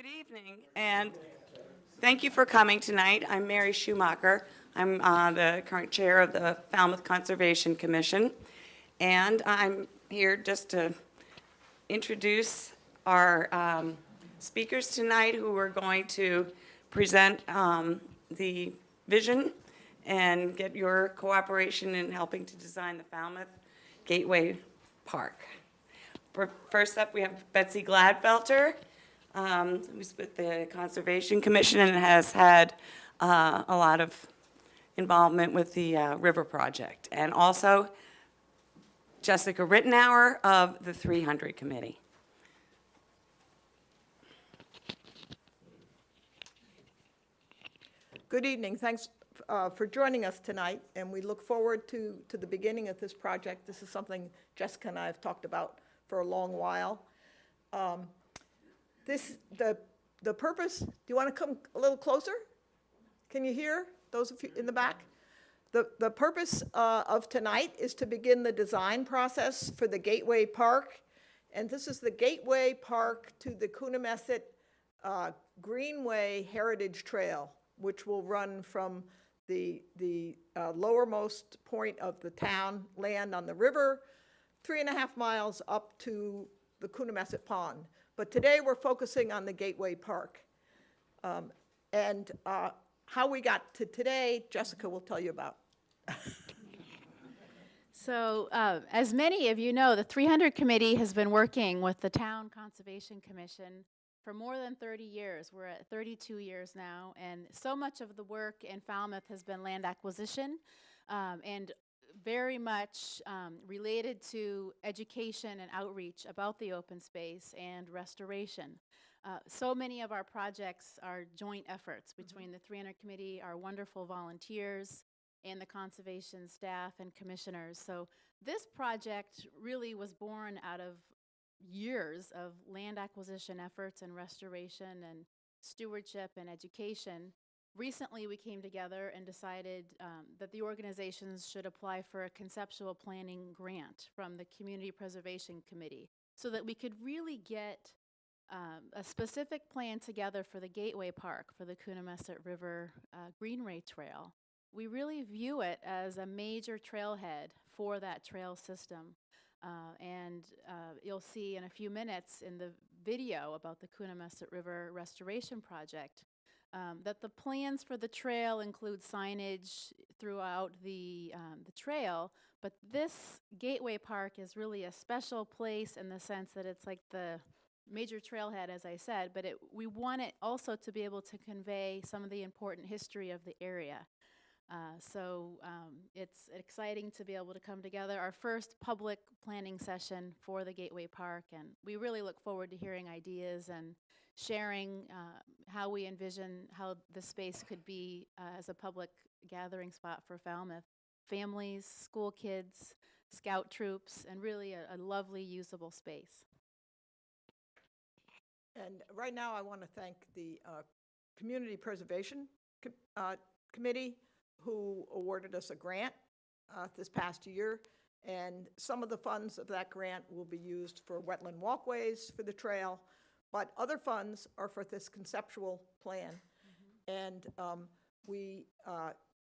Good evening, and thank you for coming tonight. I'm Mary Schumacher. I'm the current chair of the Falmouth Conservation Commission, and I'm here just to introduce our speakers tonight who are going to present the vision and get your cooperation in helping to design the Falmouth Gateway Park. First up, we have Betsy Gladfelter, who's with the Conservation Commission and has had a lot of involvement with the river project. And also Jessica Rittenauer of the 300 Committee. Good evening. Thanks for joining us tonight, and we look forward to the beginning of this project. This is something Jessica and I have talked about for a long while. The purpose, do you want to come a little closer? Can you hear those of you in the back? The purpose of tonight is to begin the design process for the Gateway Park, and this is the Gateway Park to the Coonamessett Greenway Heritage Trail, which will run from the lowermost point of the town land on the river, 3.5 miles up to the Coonamessett Pond. But today we're focusing on the Gateway Park. And how we got to today, Jessica will tell you about. So, as many of you know, the 300 Committee has been working with the Town Conservation Commission for more than 30 years. We're at 32 years now, and so much of the work in Falmouth has been land acquisition and very much related to education and outreach about the open space and restoration. So many of our projects are joint efforts between the 300 Committee, our wonderful volunteers, and the conservation staff and commissioners. So this project really was born out of years of land acquisition efforts and restoration and stewardship and education. Recently, we came together and decided that the organizations should apply for a conceptual planning grant from the Community Preservation Committee so that we could really get a specific plan together for the Gateway Park, for the Coonamessett River Greenway Trail. We really view it as a major trailhead for that trail system. And you'll see in a few minutes in the video about the Coonamessett River Restoration Project that the plans for the trail include signage throughout the trail, but this Gateway Park is really a special place in the sense that it's like the major trailhead, as I said, but we want it also to be able to convey some of the important history of the area. So it's exciting to be able to come together. Our first public planning session for the Gateway Park, and we really look forward to hearing ideas and sharing how we envision how the space could be as a public gathering spot for Falmouth. Families, school kids, scout troops, and really a lovely usable space. And right now I want to thank the Community Preservation Committee who awarded us a grant this past year, and some of the funds of that grant will be used for wetland walkways for the trail, but other funds are for this conceptual plan. And we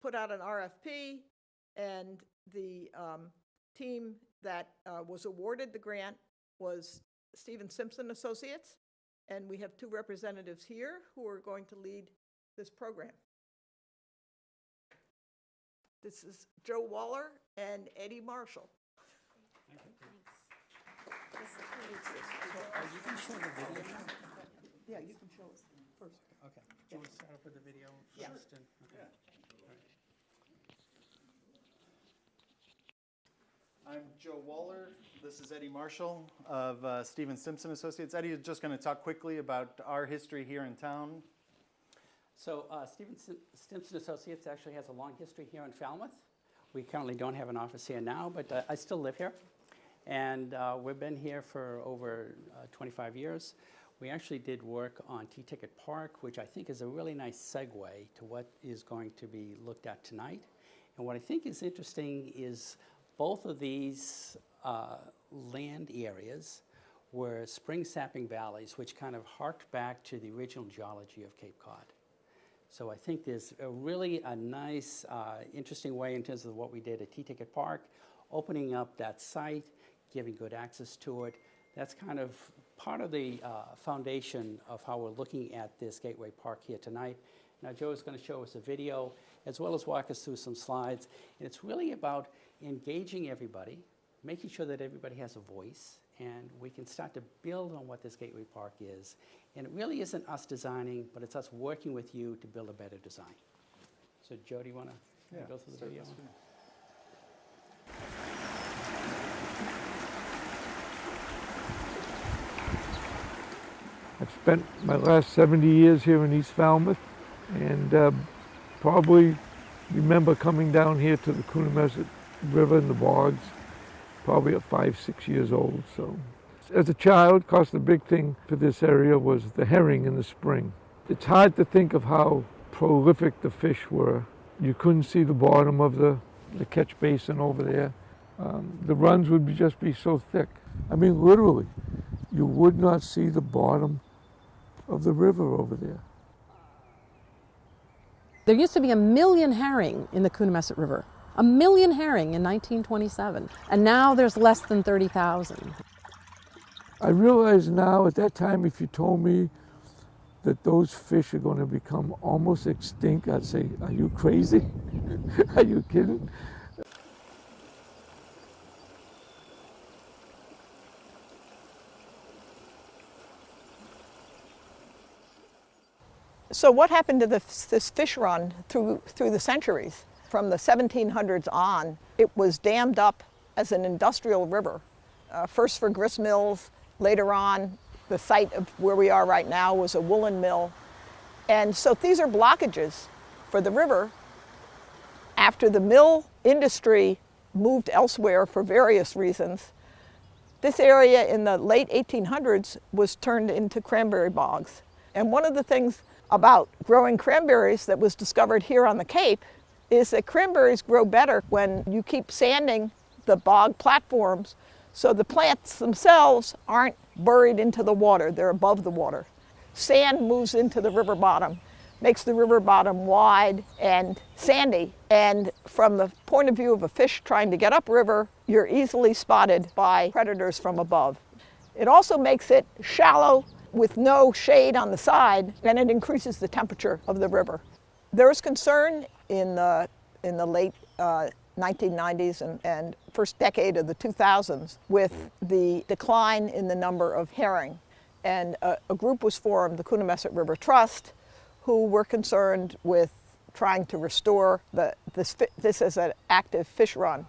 put out an RFP, and the team that was awarded the grant was Stephen Simpson Associates, and we have 2 representatives here who are going to lead this program. This is Joe Waller and Eddie Marshall. You can show the video now? Yeah, you can show us first. Okay. Do you want to start up with the video first? Yeah. And, okay. I'm Joe Waller. This is Eddie Marshall of Stephen Simpson Associates. Eddie is just going to talk quickly about our history here in town. So Stephen Simpson Associates actually has a long history here in Falmouth. We currently don't have an office here now, but I still live here. And we've been here for over 25 years. We actually did work on T-Ticket Park, which I think is a really nice segue to what is going to be looked at tonight. And what I think is interesting is both of these land areas were spring sapping valleys, which kind of harked back to the original geology of Cape Cod. So I think there's really a nice, interesting way in terms of what we did at T-Ticket Park, opening up that site, giving good access to it. That's kind of part of the foundation of how we're looking at this Gateway Park here tonight. Now Joe is going to show us a video as well as walk us through some slides. And it's really about engaging everybody, making sure that everybody has a voice, and we can start to build on what this Gateway Park is. And it really isn't us designing, but it's us working with you to build a better design. So Joe, do you want to go through the video? I've spent my last 70 years here in East Falmouth, and probably remember coming down here to the Coonamessett River in the bogs, probably at 5, 6 years old. So, as a child, of course, the big thing for this area was the herring in the spring. It's hard to think of how prolific the fish were. You couldn't see the bottom of the catch basin over there. The runs would just be so thick. I mean, literally, you would not see the bottom of the river over there. There used to be 1 million herring in the Coonamessett River. 1 million herring in 1927. And now there's less than 30,000. I realize now, at that time, if you told me that those fish are going to become almost extinct, I'd say, are you crazy? Are you kidding? So what happened to this fish run through the centuries? From the 1700s on, it was dammed up as an industrial river. First for grist mills, later on, the site of where we are right now was a woolen mill. And so these are blockages for the river. After the mill industry moved elsewhere for various reasons, this area in the late 1800s was turned into cranberry bogs. And one of the things about growing cranberries that was discovered here on the Cape is that cranberries grow better when you keep sanding the bog platforms so the plants themselves aren't buried into the water, they're above the water. Sand moves into the river bottom, makes the river bottom wide and sandy, and from the point of view of a fish trying to get upriver, you're easily spotted by predators from above. It also makes it shallow with no shade on the side, and it increases the temperature of the river. There was concern in the late 1990s and first decade of the 2000s with the decline in the number of herring. And a group was formed, the Coonamessett River Trust, who were concerned with trying to restore this as an active fish run.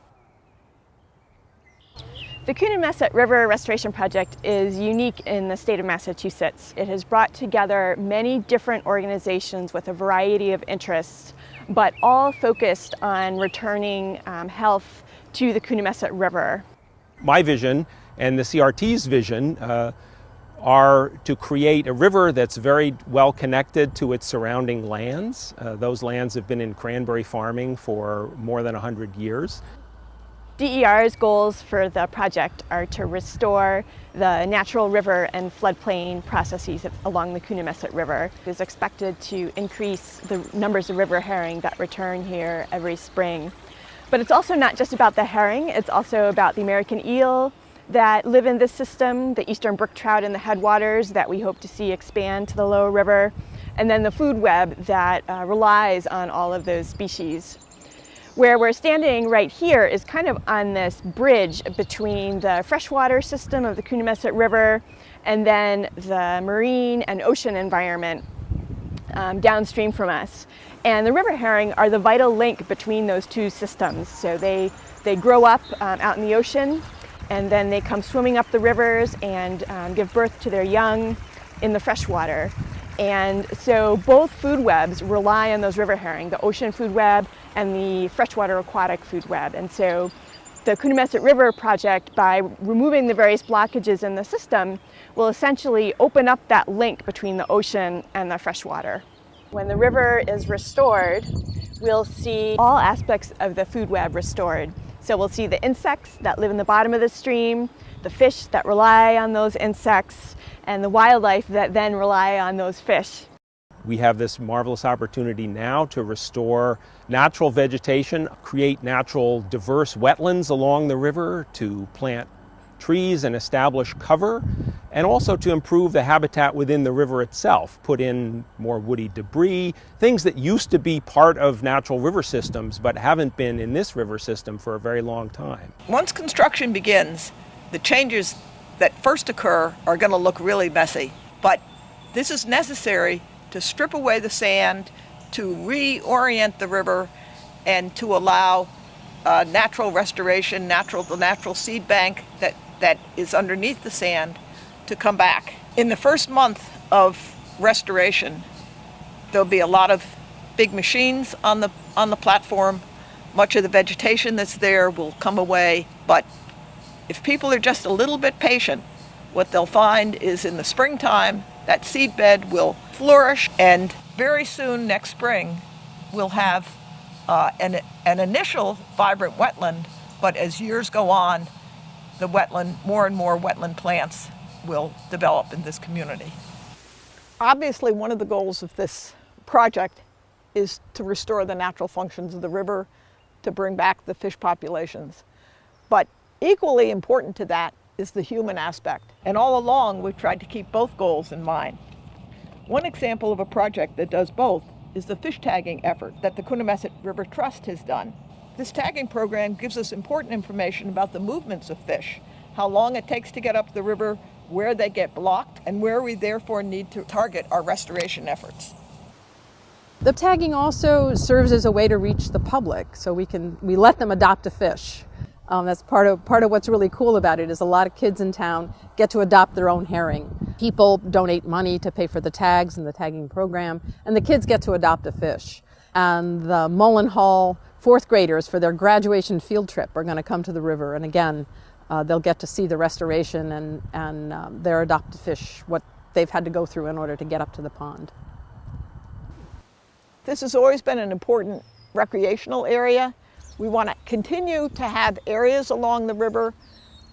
The Coonamessett River Restoration Project is unique in the state of Massachusetts. It has brought together many different organizations with a variety of interests, but all focused on returning health to the Coonamessett River. My vision and the CRT's vision are to create a river that's very well connected to its surrounding lands. Those lands have been in cranberry farming for more than 100 years. DER's goals for the project are to restore the natural river and floodplain processes along the Coonamessett River. It is expected to increase the numbers of river herring that return here every spring. But it's also not just about the herring, it's also about the American eel that live in this system, the eastern brook trout in the headwaters that we hope to see expand to the lower river, and then the food web that relies on all of those species. Where we're standing right here is kind of on this bridge between the freshwater system of the Coonamessett River and then the marine and ocean environment downstream from us. And the river herring are the vital link between those two systems. So they grow up out in the ocean, and then they come swimming up the rivers and give birth to their young in the freshwater. And so both food webs rely on those river herring, the ocean food web and the freshwater aquatic food web. And so the Coonamessett River project, by removing the various blockages in the system, will essentially open up that link between the ocean and the freshwater. When the river is restored, we'll see all aspects of the food web restored. So we'll see the insects that live in the bottom of the stream, the fish that rely on those insects, and the wildlife that then rely on those fish. We have this marvelous opportunity now to restore natural vegetation, create natural diverse wetlands along the river, to plant trees and establish cover, and also to improve the habitat within the river itself, put in more woody debris, things that used to be part of natural river systems but haven't been in this river system for a very long time. Once construction begins, the changes that first occur are going to look really messy. But this is necessary to strip away the sand, to reorient the river, and to allow natural restoration, the natural seed bank that is underneath the sand to come back. In the first month of restoration, there'll be a lot of big machines on the platform. Much of the vegetation that's there will come away, but if people are just a little bit patient, what they'll find is in the springtime, that seed bed will flourish, and very soon next spring, we'll have an initial vibrant wetland, but as years go on, the wetland, more and more wetland plants will develop in this community. Obviously, one of the goals of this project is to restore the natural functions of the river, to bring back the fish populations. But equally important to that is the human aspect. And all along, we've tried to keep both goals in mind. One example of a project that does both is the fish tagging effort that the Coonamessett River Trust has done. This tagging program gives us important information about the movements of fish, how long it takes to get up the river, where they get blocked, and where we therefore need to target our restoration efforts. The tagging also serves as a way to reach the public, so we let them adopt a fish. That's part of what's really cool about it, is a lot of kids in town get to adopt their own herring. People donate money to pay for the tags and the tagging program, and the kids get to adopt a fish. And the Mullen Hall fourth graders, for their graduation field trip, are going to come to the river, and again, they'll get to see the restoration and their adopted fish, what they've had to go through in order to get up to the pond. This has always been an important recreational area. We want to continue to have areas along the river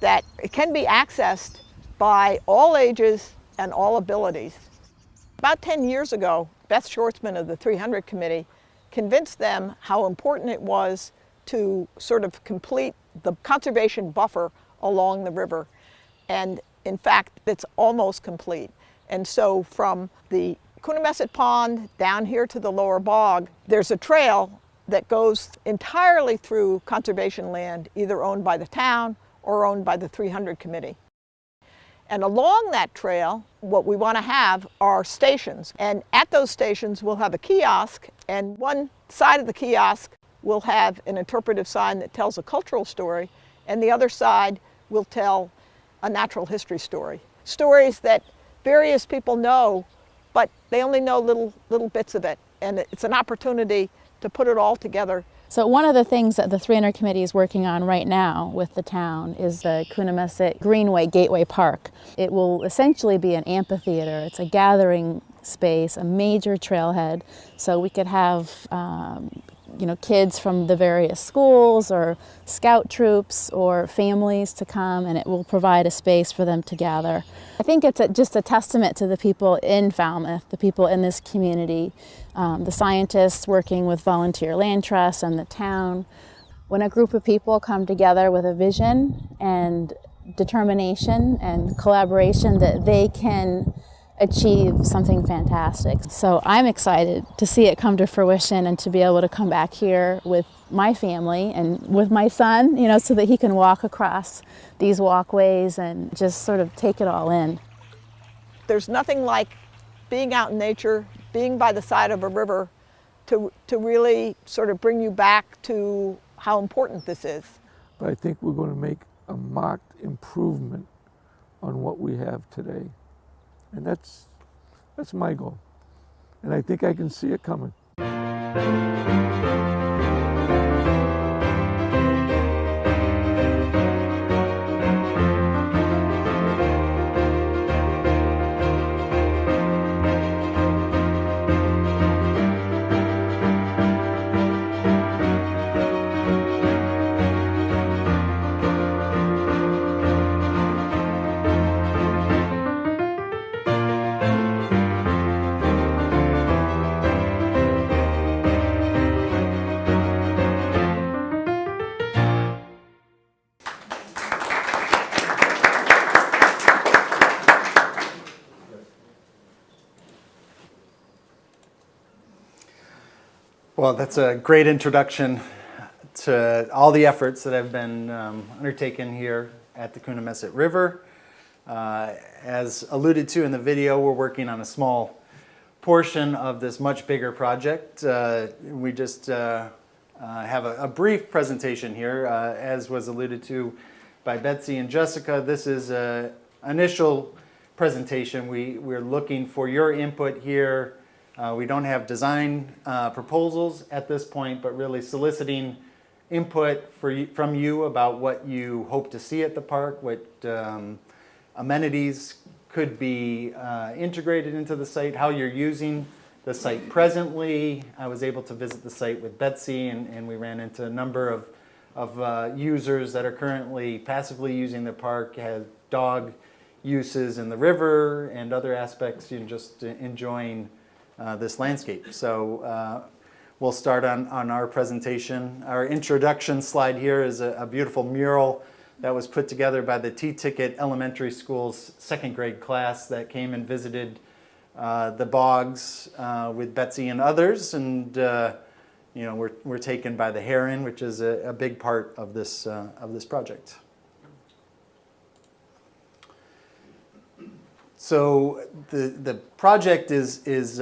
that can be accessed by all ages and all abilities. About 10 years ago, Beth Schwartzman of the 300 Committee convinced them how important it was to sort of complete the conservation buffer along the river. And in fact, it's almost complete. And so from the Coonamessett Pond down here to the lower bog, there's a trail that goes entirely through conservation land, either owned by the town or owned by the 300 Committee. And along that trail, what we want to have are stations. And at those stations, we'll have a kiosk, and one side of the kiosk will have an interpretive sign that tells a cultural story, and the other side will tell a natural history story. Stories that various people know, but they only know little bits of it. And it's an opportunity to put it all together. So one of the things that the 300 Committee is working on right now with the town is the Coonamessett Greenway Gateway Park. It will essentially be an amphitheater. It's a gathering space, a major trailhead, so we could have kids from the various schools or scout troops or families to come, and it will provide a space for them to gather. I think it's just a testament to the people in Falmouth, the people in this community, the scientists working with Volunteer Land Trust and the town. When a group of people come together with a vision and determination and collaboration, that they can achieve something fantastic. So I'm excited to see it come to fruition and to be able to come back here with my family and with my son, so that he can walk across these walkways and just sort of take it all in. There's nothing like being out in nature, being by the side of a river to really sort of bring you back to how important this is. But I think we're going to make a marked improvement on what we have today. And that's my goal. And I think I can see it coming. Well, that's a great introduction to all the efforts that have been undertaken here at the Coonamessett River. As alluded to in the video, we're working on a small portion of this much bigger project. We just have a brief presentation here. As was alluded to by Betsy and Jessica, this is an initial presentation. We're looking for your input here. We don't have design proposals at this point, but really soliciting input from you about what you hope to see at the park, what amenities could be integrated into the site, how you're using the site presently. I was able to visit the site with Betsy, and we ran into a number of users that are currently passively using the park, have dog uses in the river and other aspects, just enjoying this landscape. So we'll start on our presentation. Our introduction slide here is a beautiful mural that was put together by the T-Ticket Elementary School's second grade class that came and visited the bogs with Betsy and others. And we're taken by the heron, which is a big part of this project. So the project is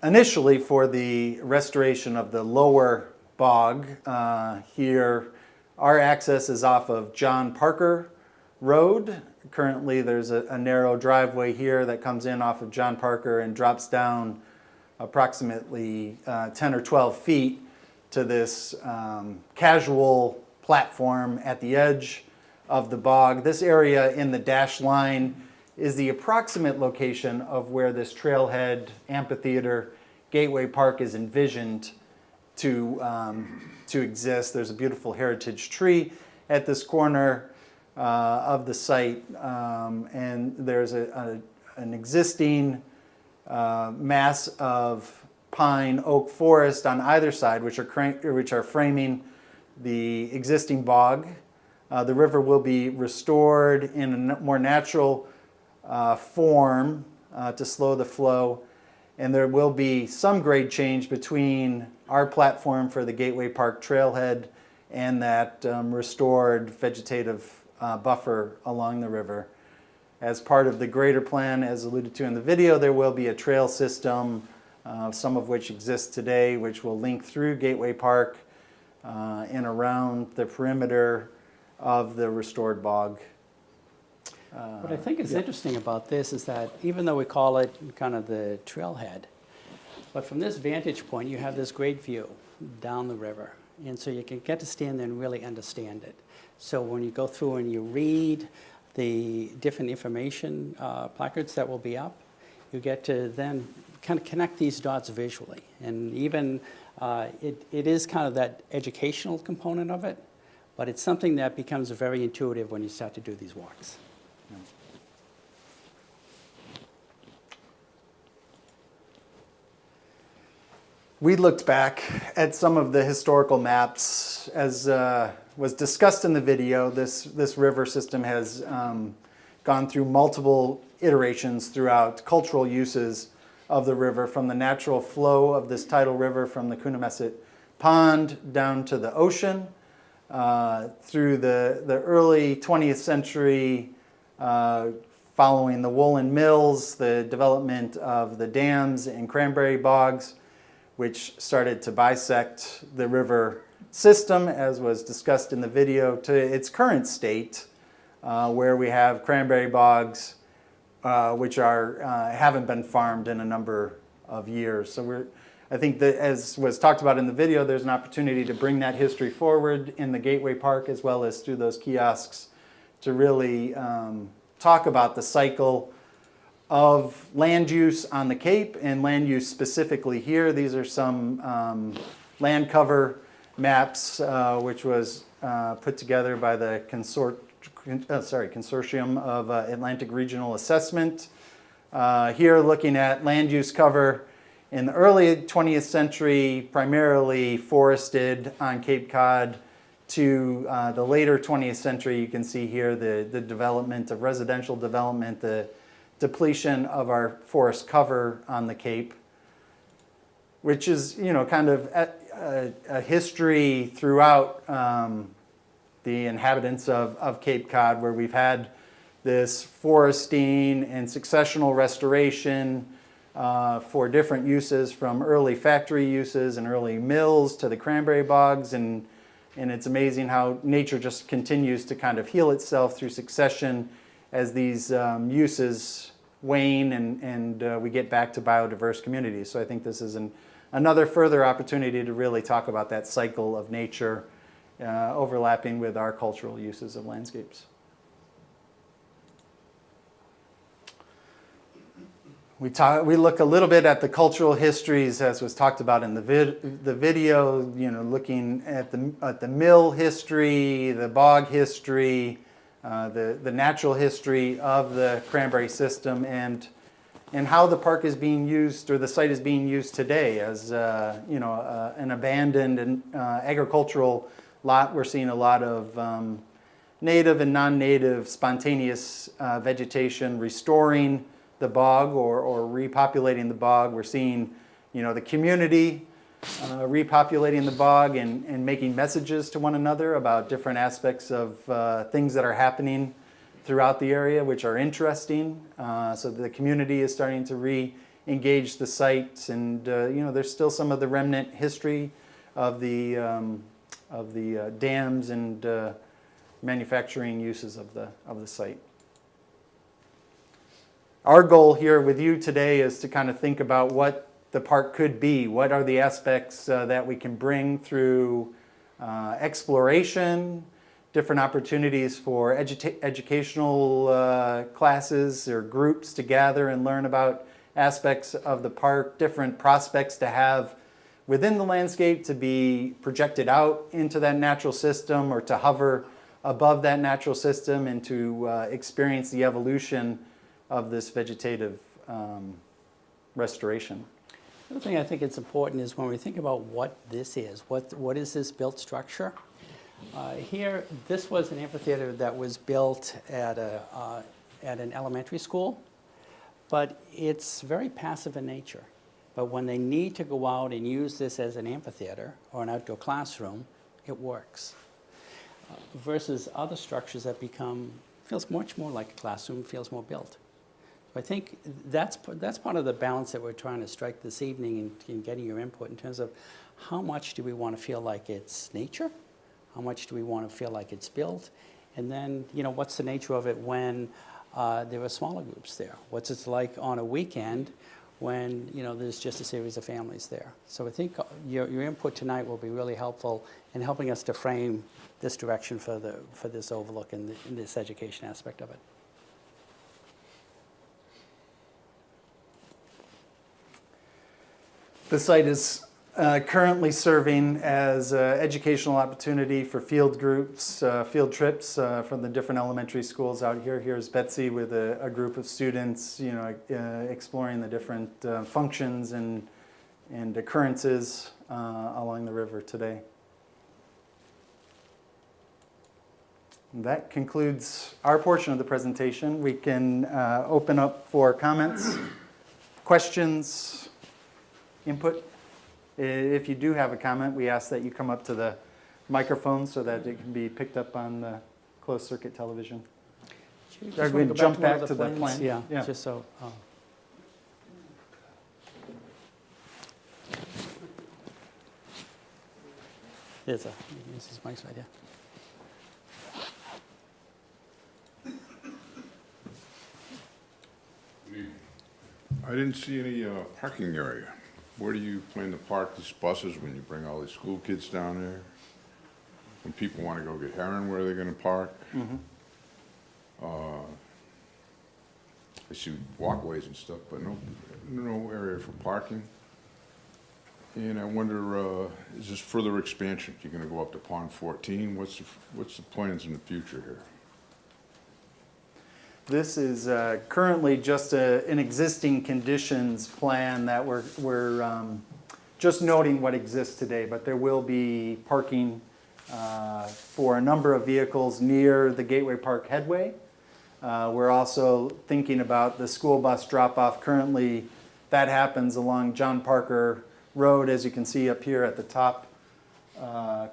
initially for the restoration of the lower bog. Here, our access is off of John Parker Road. Currently, there's a narrow driveway here that comes in off of John Parker and drops down approximately 10 or 12 feet to this casual platform at the edge of the bog. This area in the dashed line is the approximate location of where this trailhead amphitheater Gateway Park is envisioned to exist. There's a beautiful heritage tree at this corner of the site, and there's an existing mass of pine oak forest on either side, which are framing the existing bog. The river will be restored in a more natural form to slow the flow, and there will be some grade change between our platform for the Gateway Park trailhead and that restored vegetative buffer along the river. As part of the greater plan, as alluded to in the video, there will be a trail system, some of which exists today, which will link through Gateway Park and around the perimeter of the restored bog. What I think is interesting about this is that even though we call it kind of the trailhead, but from this vantage point, you have this great view down the river. And so you can get to stand there and really understand it. So when you go through and you read the different information placards that will be up, you get to then kind of connect these dots visually. And even it is kind of that educational component of it, but it's something that becomes very intuitive when you start to do these walks. We looked back at some of the historical maps. As was discussed in the video, this river system has gone through multiple iterations throughout cultural uses of the river, from the natural flow of this tidal river from the Coonamessett Pond down to the ocean, through the early 20th century, following the woolen mills, the development of the dams and cranberry bogs, which started to bisect the river system, as was discussed in the video, to its current state, where we have cranberry bogs, which haven't been farmed in a number of years. So I think that, as was talked about in the video, there's an opportunity to bring that history forward in the Gateway Park, as well as through those kiosks, to really talk about the cycle of land use on the Cape and land use specifically here. These are some land cover maps, which was put together by the Consortium of Atlantic Regional Assessment. Here, looking at land use cover in the early 20th century, primarily forested on Cape Cod, to the later 20th century. You can see here the development of residential development, the depletion of our forest cover on the Cape. which is, kind of a history throughout the inhabitants of Cape Cod, where we've had this foresting and successional restoration for different uses, from early factory uses and early mills to the cranberry bogs, and it's amazing how nature just continues to kind of heal itself through succession as these uses wane and we get back to biodiverse communities. So I think this is another further opportunity to really talk about that cycle of nature overlapping with our cultural uses of landscapes. We look a little bit at the cultural histories, as was talked about in the video, looking at the mill history, the bog history, the natural history of the cranberry system, and how the park is being used, or the site is being used today as an abandoned and agricultural lot. We're seeing a lot of native and non-native spontaneous vegetation restoring the bog or repopulating the bog. We're seeing, the community repopulating the bog and making messages to one another about different aspects of things that are happening throughout the area, which are interesting. So the community is starting to re-engage the sites, and there's still some of the remnant history of the dams and manufacturing uses of the site. Our goal here with you today is to kind of think about what the park could be. What are the aspects that we can bring through exploration, different opportunities for educational classes or groups to gather and learn about aspects of the park, different prospects to have within the landscape to be projected out into that natural system, or to hover above that natural system and to experience the evolution of this vegetative restoration. The other thing I think it's important is when we think about what this is, what is this built structure? Here, this was an amphitheater that was built at an elementary school, but it's very passive in nature. But when they need to go out and use this as an amphitheater or an outdoor classroom, it works. Versus other structures that feels much more like a classroom, feels more built. I think that's part of the balance that we're trying to strike this evening in getting your input in terms of how much do we want to feel like it's nature, how much do we want to feel like it's built, and then what's the nature of it when there are smaller groups there? What's it like on a weekend when there's just a series of families there? So I think your input tonight will be really helpful in helping us to frame this direction for this overlook and this education aspect of it. The site is currently serving as an educational opportunity for field groups, field trips from the different elementary schools out here. Here's Betsy with a group of students, exploring the different functions and occurrences along the river today. And that concludes our portion of the presentation. We can open up for comments, questions, input. If you do have a comment, we ask that you come up to the microphone so that it can be picked up on the closed circuit television. Are we going to jump back to the plan? Yeah, just so. This is Mike's idea. I didn't see any parking area. Where do you plan to park these buses when you bring all these school kids down there? When people want to go get heron, where are they going to park? I see walkways and stuff, but no area for parking. And I wonder, is this further expansion? You're going to go up to Pond 14? What's the plans in the future here? This is currently just an existing conditions plan that we're just noting what exists today, but there will be parking for a number of vehicles near the Gateway Park headway. We're also thinking about the school bus drop-off. Currently, that happens along John Parker road, as you can see up here at the top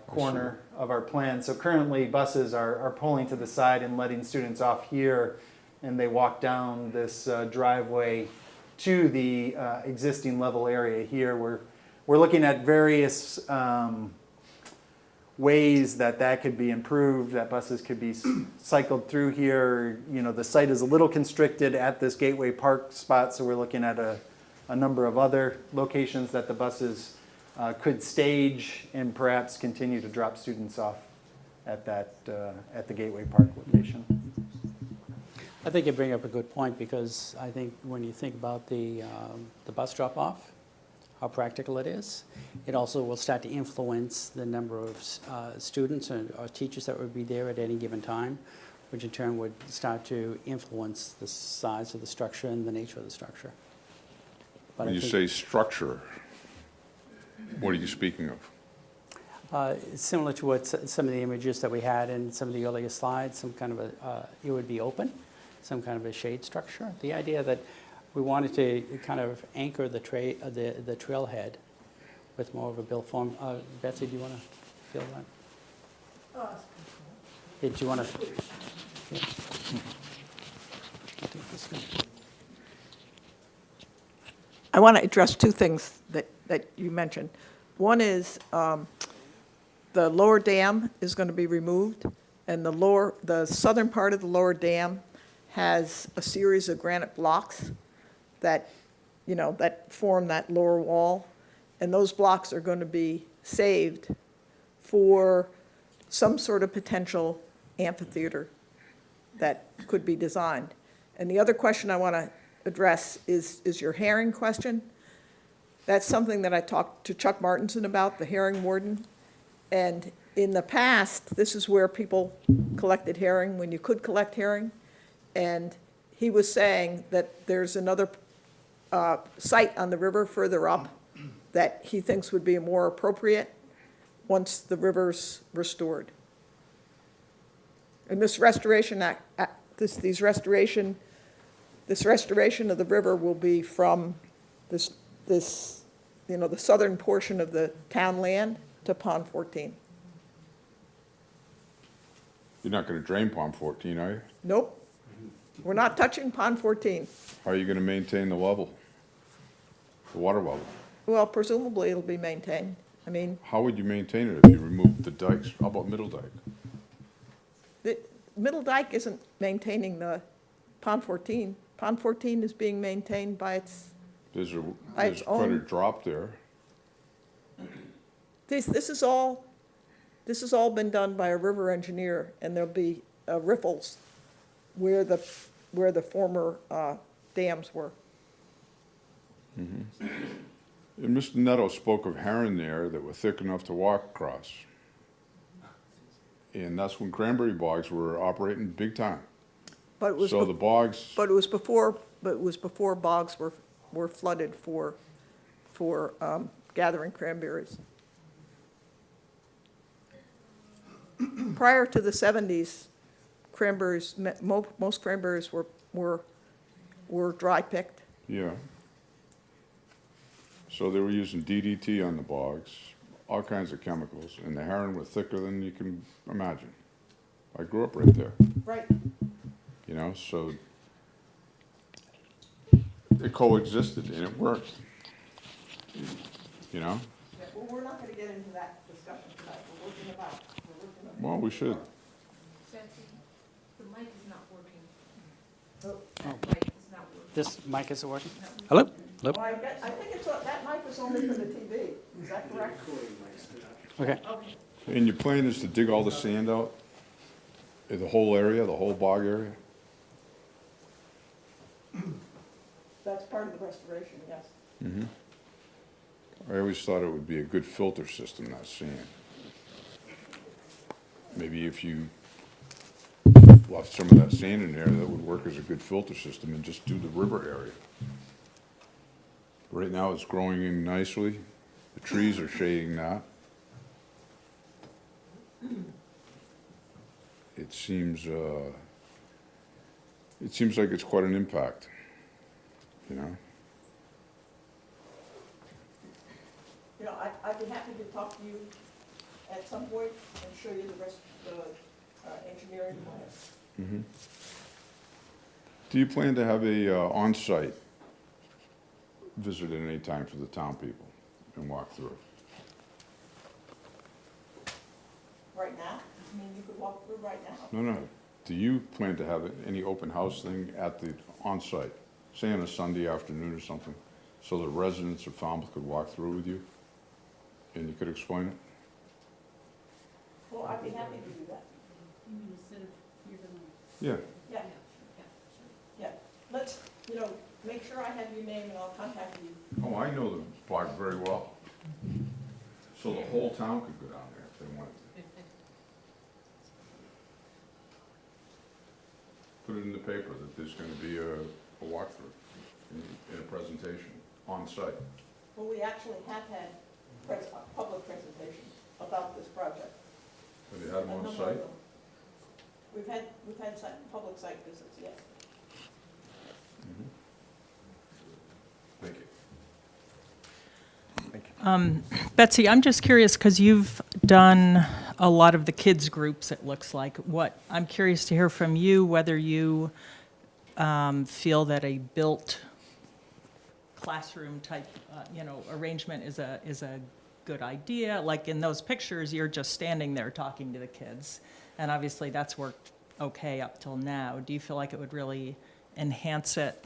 corner of our plan. So currently, buses are pulling to the side and letting students off here, and they walk down this driveway to the existing level area here. We're looking at various ways that could be improved, that buses could be cycled through here. You know, the site is a little constricted at this Gateway Park spot, so we're looking at a number of other locations that the buses could stage and perhaps continue to drop students off at the Gateway Park location. I think you bring up a good point, because I think when you think about the bus drop-off, how practical it is, it also will start to influence the number of students or teachers that would be there at any given time, which in turn would start to influence the size of the structure and the nature of the structure. But When you say structure, what are you speaking of? Similar to what some of the images that we had in some of the earlier slides, some kind of it would be open, some kind of a shade structure. The idea that we wanted to kind of anchor the trailhead with more of a built form. Betsy, do you want to feel that? Yeah, do you want to? Yeah. I'll take this one. I want to address two things that you mentioned. One is the lower dam is going to be removed, and the southern part of the lower dam has a series of granite blocks that, that form that lower wall, and those blocks are going to be saved for some sort of potential amphitheater that could be designed. And the other question I want to address is your herring question. That's something that I talked to Chuck Martinson about, the herring warden. And in the past, this is where people collected herring, when you could collect herring. And he was saying that there's another site on the river further up that he thinks would be more appropriate once the river's restored. And this restoration this restoration of the river will be from the southern portion of the town land to Pond 14. You're not going to drain Pond 14, are you? Nope. We're not touching Pond 14. How are you going to maintain the level, the water level? Well, presumably it'll be maintained. I mean, How would you maintain it if you removed the dikes? How about Middle Dike? the Middle Dike isn't maintaining the Pond 14. Pond 14 is being maintained by its, There's its quite a own- drop there. this is all been done by a river engineer, and there'll be riffles where the former dams were. And Mr. Neto spoke of herring there that were thick enough to walk across. And that's when cranberry bogs were operating big time. But it was So the bogs, But it was before bogs were flooded for gathering cranberries. Prior to the 70s, cranberries, most cranberries were dry picked. yeah. So they were using DDT on the bogs, all kinds of chemicals, and the herring were thicker than you can imagine. I grew up right there, Right. So it coexisted and it worked, Well, we're not going to get into that discussion tonight. We're working about. Well, we should. Betsy, the mic is not working. Oh. That mic is not working. This mic isn't working? Hello? Hello? I think that mic is only for the TV. Is that correct? Okay. And your plan is to dig all the sand out? The whole area, the whole bog area? That's part of the restoration, yes. I always thought it would be a good filter system, that sand. Maybe if you left some of that sand in there, that would work as a good filter system and just do the river area. Right now, it's growing in nicely. The trees are shading that. It seems like it's quite an impact, I'd be happy to talk to you at some point and show you the rest of the engineering plans. Do you plan to have a on-site visit at any time for the town people and walk through? Right now? I mean, you could walk through right now. No. Do you plan to have any open house thing at the on-site, say on a Sunday afternoon or something, so the residents of Falmouth could walk through with you and you could explain it? Well, I'd be happy to do that. Yeah. Yeah. Yeah. Let's, make sure I have your name and I'll contact you. Oh, I know the block very well. So the whole town could go down there if they wanted to. Put it in the paper that there's going to be a walkthrough in a presentation on site. Well, we actually have had public presentations about this project. Have you had them A on number of site? them. We've had public site visits, yes. Thank you. Betsy, I'm just curious, because you've done a lot of the kids' groups, it looks like. I'm curious to hear from you whether you feel that a built classroom type, arrangement is a good idea. Like in those pictures, you're just standing there talking to the kids, and obviously that's worked okay up till now. Do you feel like it would really enhance it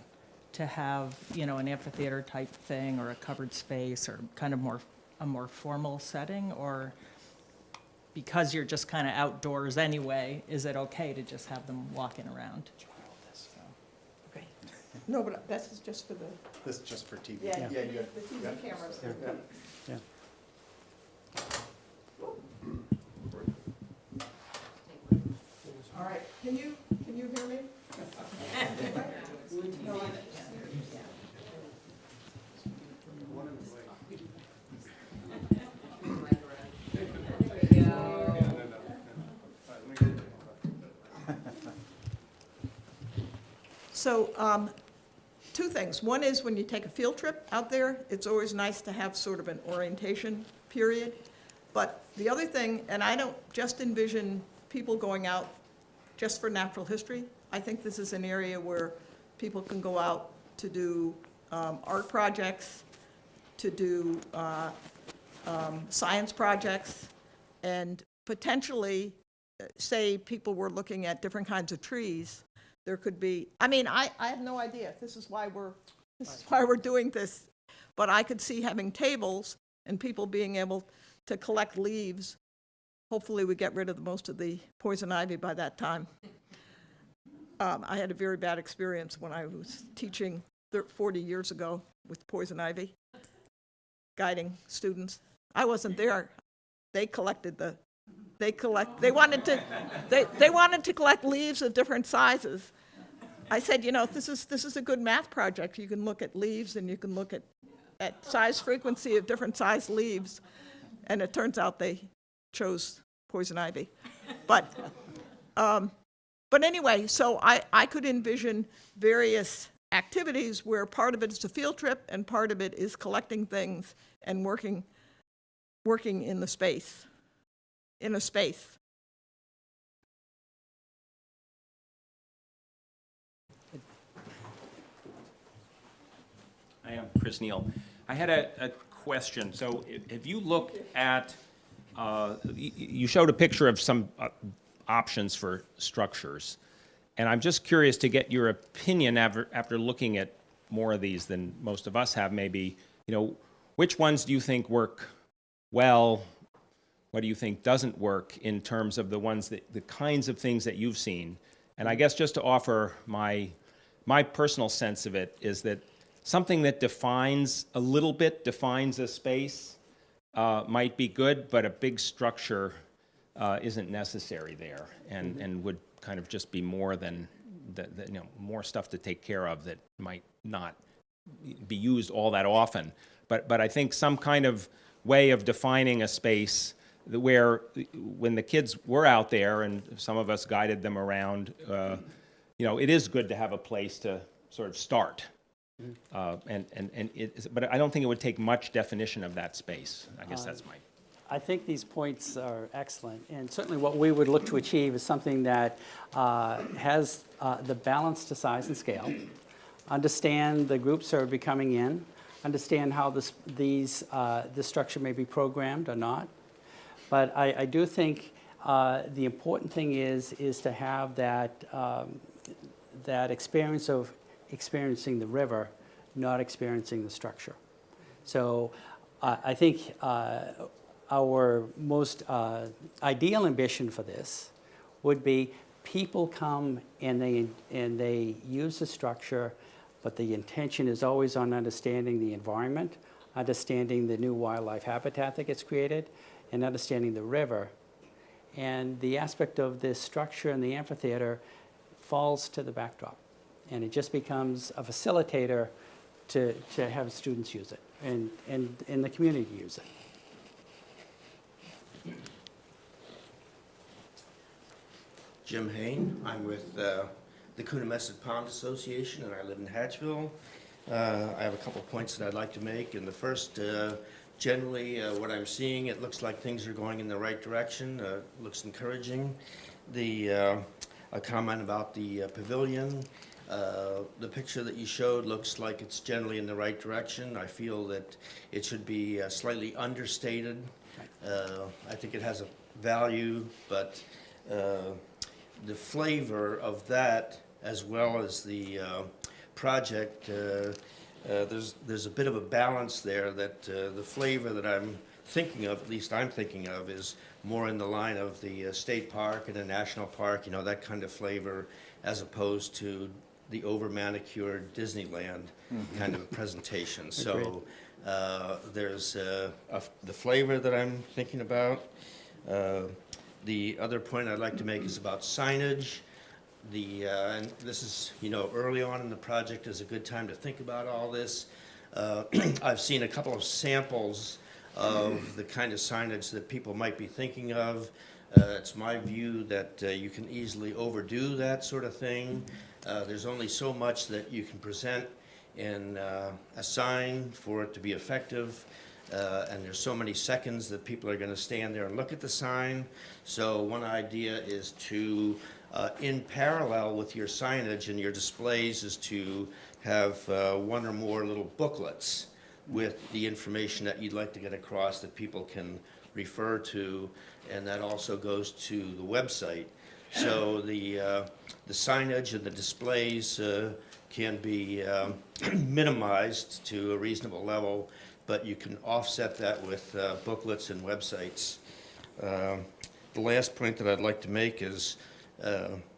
to have, an amphitheater type thing or a covered space or kind of a more formal setting? Or because you're just kind of outdoors anyway, is it okay to just have them walking around? Okay. No, but this is just for the, This is just for TV. yeah, Yeah, the TV cameras. Yeah. All right, can you hear me? No, So, two things. One is when you take a field trip out there, it's always nice to have sort of an orientation period. But the other thing, and I don't just envision people going out just for natural history. I think this is an area where people can go out to do art projects, to do science projects, and potentially, say people were looking at different kinds of trees, there could be, I have no idea. This is why we're doing this. But I could see having tables and people being able to collect leaves. Hopefully we get rid of most of the poison ivy by that time. I had a very bad experience when I was teaching 40 years ago with poison ivy, guiding students. I wasn't there. They wanted to collect leaves of different sizes. I said, this is a good math project. You can look at leaves and you can look at size frequency of different size leaves. And it turns out they chose poison ivy. But anyway, so I could envision various activities where part of it is a field trip and part of it is collecting things and working in a space. I am Chris Neal. I had a question. So if you look at, you showed a picture of some options for structures. And I'm just curious to get your opinion after looking at more of these than most of us have maybe, which ones do you think work well? What do you think doesn't work in terms of the kinds of things that you've seen? And I guess just to offer my personal sense of it is that something that defines a space might be good, but a big structure isn't necessary there and would kind of just be more than, more stuff to take care of that might not be used all that often. But I think some kind of way of defining a space where when the kids were out there and some of us guided them around, it is good to have a place to sort of start But I don't think it would take much definition of that space. I guess that's my. I think these points are excellent, and certainly what we would look to achieve is something that has the balance to size and scale, understand the groups that are coming in, understand how this structure may be programmed or not. But I do think the important thing is to have that experience of experiencing the river, not experiencing the structure. So I think our most ideal ambition for this would be people come and they use the structure, but the intention is always on understanding the environment, understanding the new wildlife habitat that gets created, and understanding the river. And the aspect of this structure and the amphitheater falls to the backdrop. And it just becomes a facilitator to have students use it and the community use it. Jim Hain. I'm with the Coonamessett Pond Association, and I live in Hatchville. I have a couple points that I'd like to make. And the first, generally, what I'm seeing, it looks like things are going in the right direction. Looks encouraging. A comment about the pavilion. The picture that you showed looks like it's generally in the right direction. I feel that it should be slightly understated. I think it has a value, but the flavor of that, as well as the project, there's a bit of a balance there that the flavor that I'm thinking of, at least I'm thinking of, is more in the line of the state park and a national park, you know, that kind of flavor, as opposed to the over-manicured Disneyland kind of presentation. So there's the flavor that I'm thinking about. The other point I'd like to make is about signage. And this is, you know, early on in the project is a good time to think about all this. I've seen a couple of samples of the kind of signage that people might be thinking of. It's my view that you can easily overdo that sort of thing. There's only so much that you can present in a sign for it to be effective. And there's so many seconds that people are going to stand there and look at the sign. So one idea is to, in parallel with your signage and your displays, is to have one or more little booklets with the information that you'd like to get across that people can refer to, and that also goes to the website. So the signage and the displays can be minimized to a reasonable level, but you can offset that with booklets and websites. The last point that I'd like to make is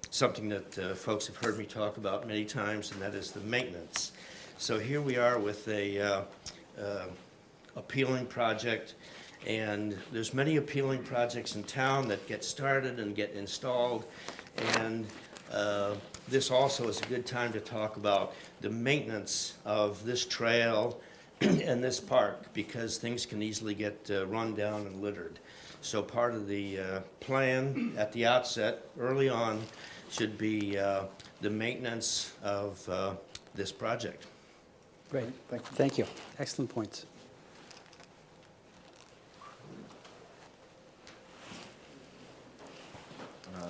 something that folks have heard me talk about many times, and that is the maintenance. So here we are with a appealing project, and there's many appealing projects in town that get started and get installed, and this also is a good time to talk about the maintenance of this trail and this park, because things can easily get run down and littered. So part of the plan at the outset, early on, should be the maintenance of this project. Great. Thank you. Excellent points.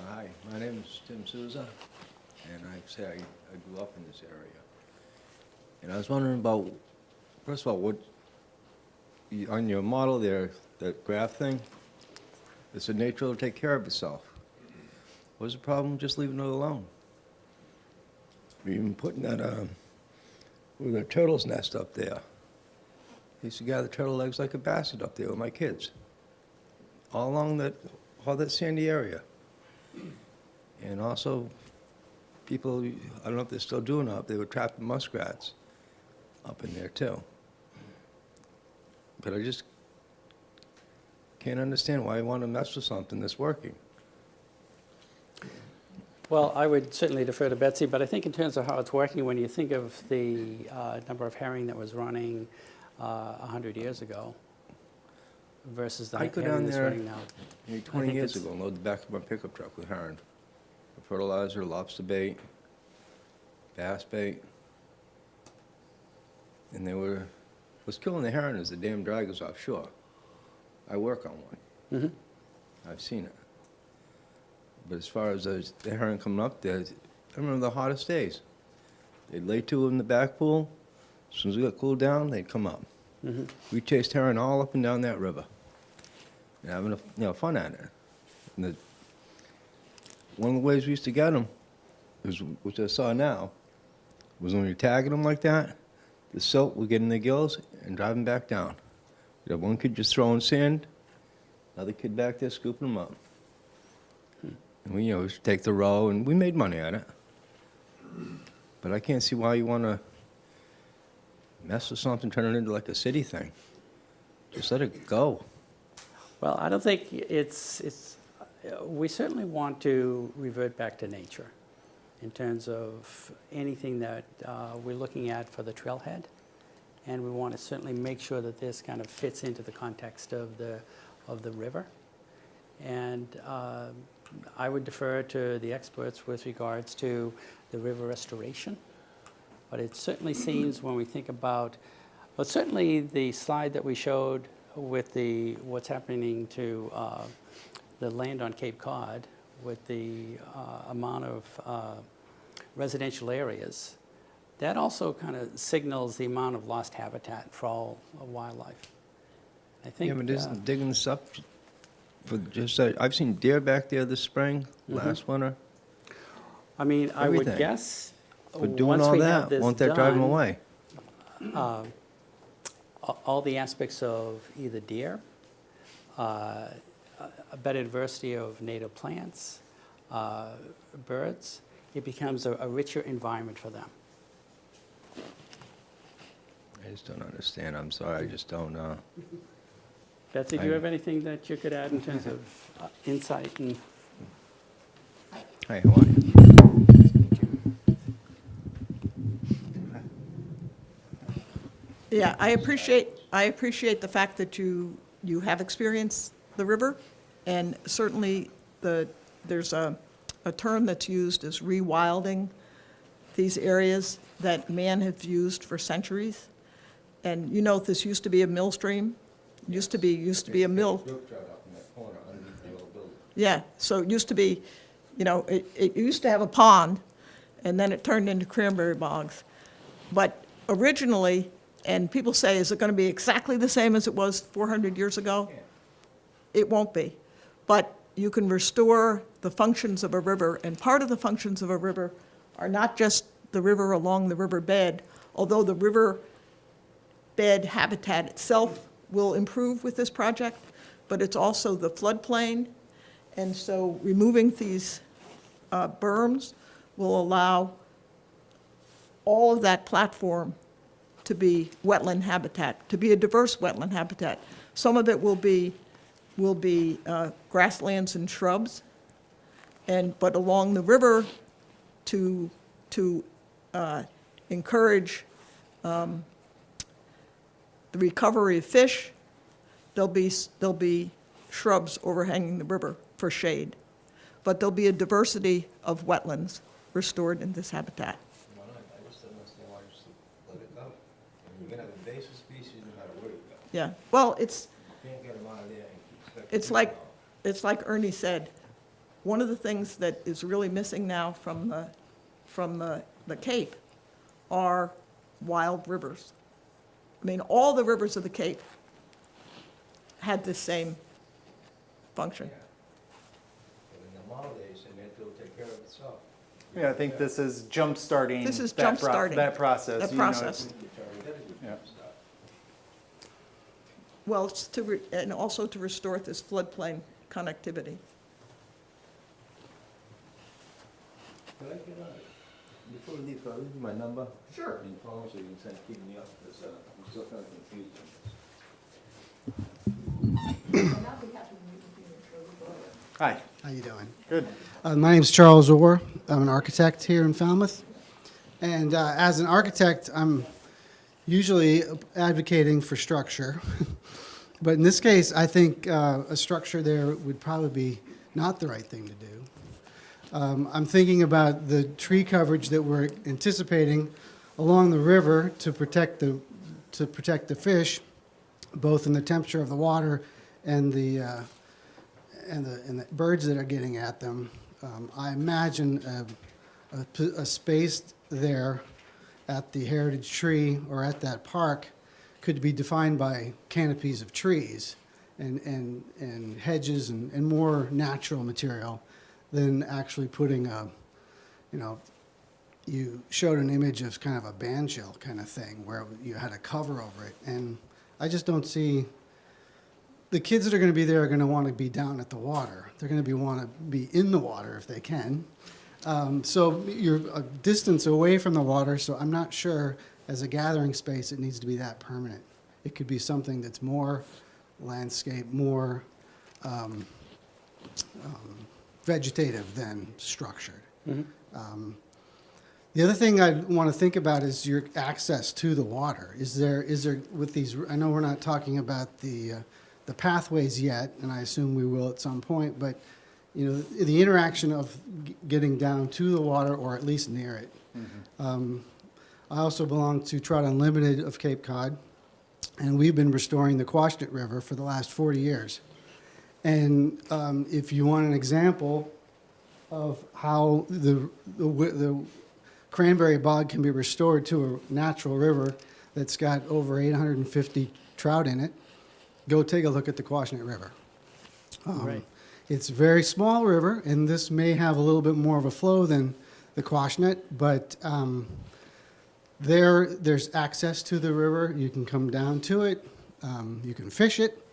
Hi, my name is Tim Souza, and I grew up in this area. And I was wondering about, first of all, what, on your model there, that graph thing, it said nature will take care of itself. What's the problem just leaving it alone? Even putting that, with a turtle's nest up there. I used to gather turtle eggs like a bastard up there with my kids. All along all that sandy area. And also, people, I don't know if they're still doing it, they were trapping muskrats up in there too. But I just can't understand why you want to mess with something that's working. Well, I would certainly defer to Betsy, but I think in terms of how it's working, when you think of the number of herring that was running 100 years ago versus the herring that's running now. Maybe 20 years ago, and load the back of my pickup truck with herring. Fertilizer, lobster bait, bass bait. And what's killing the herring is the damn draggers offshore. I work on one. Mm-hmm. I've seen it. But as far as the herring coming up there, I remember the hottest days. They'd lay to in the back pool. As soon as it got cooled down, they'd come up. Mm-hmm. We chased herring all up and down that river, and having fun at it. And one of the ways we used to get them, which I saw now, was when you're tagging them like that, the silt would get in their gills and drive them back down. You have one kid just throwing sand, another kid back there scooping them up. And we, used to take the row, and we made money at it. But I can't see why you want to mess with something, turn it into like a city thing. Just let it go. Well, I don't think we certainly want to revert back to nature in terms of anything that we're looking at for the trailhead. And we want to certainly make sure that this kind of fits into the context of the river. And I would defer to the experts with regards to the river restoration. But it certainly seems when we think about, well, certainly the slide that we showed with what's happening to the land on Cape Cod with the amount of residential areas, that also kind of signals the amount of lost habitat for all of wildlife. I think. Yeah, but isn't digging this up for just I've seen deer back there this spring, last winter. I mean, I would Everything. guess But doing once all we have that, this won't that drive them done, away? all the aspects of either deer, a better diversity of native plants, birds, it becomes a richer environment for them. I just don't understand. I'm sorry, I just don't know. Betsy, do you have anything that you could add in terms of insight? And Hi, how are you? Yeah, I appreciate the fact that you have experienced the river, and certainly there's a term that's used as rewilding these areas that man has used for centuries. And this used to be a mill stream, used to be a mill. Yeah, so it used to be, it used to have a pond, and then it turned into cranberry bogs. But originally, and people say, is it going to be exactly the same as it was 400 years ago? It won't be. But you can restore the functions of a river, and part of the functions of a river are not just the river along the river bed, although the river bed habitat itself will improve with this project, but it's also the floodplain. And so removing these berms will allow all of that platform to be wetland habitat, to be a diverse wetland habitat. Some of it will be grasslands and shrubs, but along the river to encourage the recovery of fish, there'll be shrubs overhanging the river for shade, but there'll be a diversity of wetlands restored in this habitat. I just don't understand why you just let it go. You're going to have invasive species no matter where you go. Yeah, well, You can't get them out of there and expect it's like Ernie said, one of the things that is really missing now from the Cape are wild rivers. I mean, all the rivers of the Cape had this same function. But in the model days, and it'll take care of itself. Yeah, I think this is jump-starting This is that jump-starting that process. that you know, process. Yeah. Well, it's and also to restore this floodplain connectivity. Could I get before we leave, this is my number? Sure. And phone, so you can send, keep me up, because I'm still kind of confused on this. Hi. How you doing? Good. My name's Charles Orr. I'm an architect here in Falmouth. And as an architect, I'm usually advocating for structure. But in this case, I think a structure there would probably be not the right thing to do. I'm thinking about the tree coverage that we're anticipating along the river to protect the to protect the fish, both in the temperature of the water and the birds that are getting at them. I imagine a space there at the heritage tree or at that park could be defined by canopies of trees and hedges and more natural material than actually putting a, you know, you showed an image of kind of a bandshell kind of thing where you had a cover over it. And I just don't see, the kids that are going to be there are going to want to be down at the water. They're going to want to be in the water if they can. So you're a distance away from the water, so I'm not sure as a gathering space it needs to be that permanent. It could be something that's more landscape, more vegetative than structured. The other thing I want to think about is your access to the water. Is there with these? I know we're not talking about the pathways yet, and I assume we will at some point. But you know, the interaction of getting down to the water or at least near it. I also belong to Trout Unlimited of Cape Cod, and we've been restoring the Quashnet River for the last 40 years. And if you want an example of how the cranberry bog can be restored to a natural river that's got over 850 trout in it, go take a look at the Quashnet River. Right. It's a very small river, and this may have a little bit more of a flow than the Quashnet, but there's access to the river. You can come down to it. You can fish it.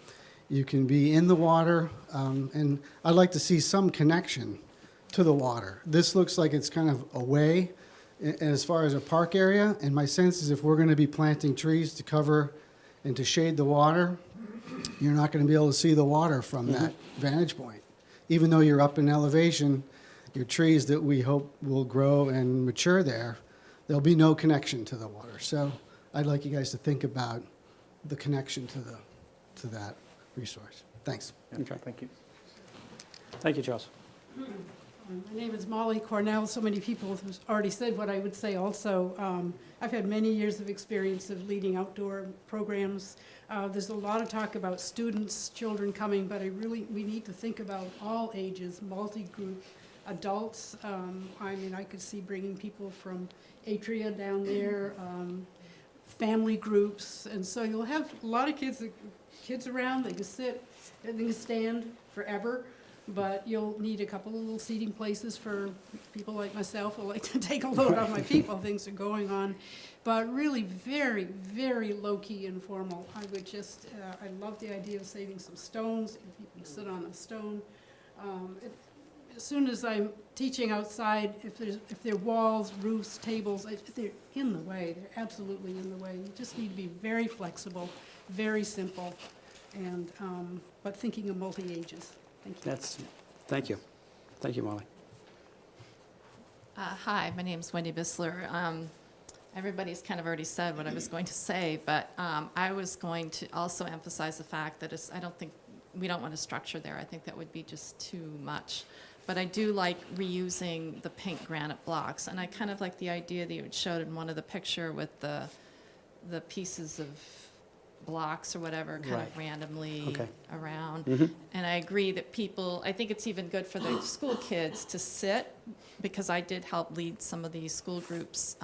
You can be in the water. And I'd like to see some connection to the water. This looks like it's kind of away as far as a park area, and my sense is if we're going to be planting trees to cover and to shade the water, you're not going to be able to see the water from that vantage point. Even though you're up in elevation, your trees that we hope will grow and mature there, there'll be no connection to the water. So I'd like you guys to think about the connection to that resource. Thanks. Okay. Thank you. Thank you, Charles. My name is Molly Cornell. So many people have already said what I would say also. I've had many years of experience of leading outdoor programs. There's a lot of talk about students, children coming, but we need to think about all ages, multi-group, adults. I mean, I could see bringing people from Atria down there, family groups, and so you'll have a lot of kids around. They can sit, they can stand forever. But you'll need a couple of little seating places for people like myself who like to take a load off my people. Things are going on. But really very, very low-key informal. I would just, I love the idea of saving some stones. If you can sit on a stone. As soon as I'm teaching outside, if there are walls, roofs, tables, they're in the way. They're absolutely in the way. You just need to be very flexible, very simple, and but thinking of multi-ages. Thank you. Thank you. Thank you, Molly. Hi, my name's Wendy Bissler. Everybody's kind of already said what I was going to say, but I was going to also emphasize the fact that I don't think we don't want a structure there. I think that would be just too much. But I do like reusing the pink granite blocks, and I kind of like the idea that you showed in one of the picture with the pieces of blocks or whatever kind of randomly around. And I agree that I think it's even good for the school kids to sit, because I did help lead some of these school groups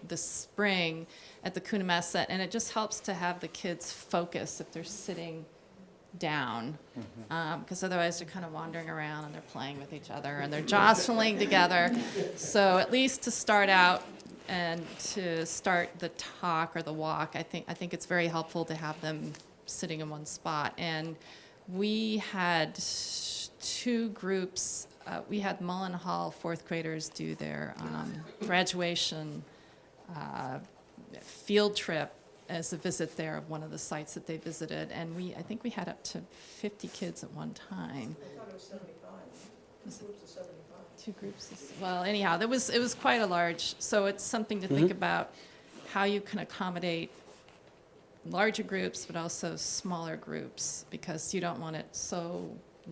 this spring at the Coonamessett, and it just helps to have the kids focus if they're sitting down, because otherwise they're kind of wandering around and they're playing with each other and they're jostling together. So at least to start out and to start the talk or the walk, I think it's very helpful to have them sitting in one spot. And we had two groups. We had Mullen Hall fourth graders do their graduation field trip as a visit there of one of the sites that they visited. And I think we had up to 50 kids at one time. I thought it was 75. Groups of 75. Two groups. Well, anyhow, it was quite a large. So it's something to think about how you can accommodate larger groups, but also smaller groups, because you don't want it so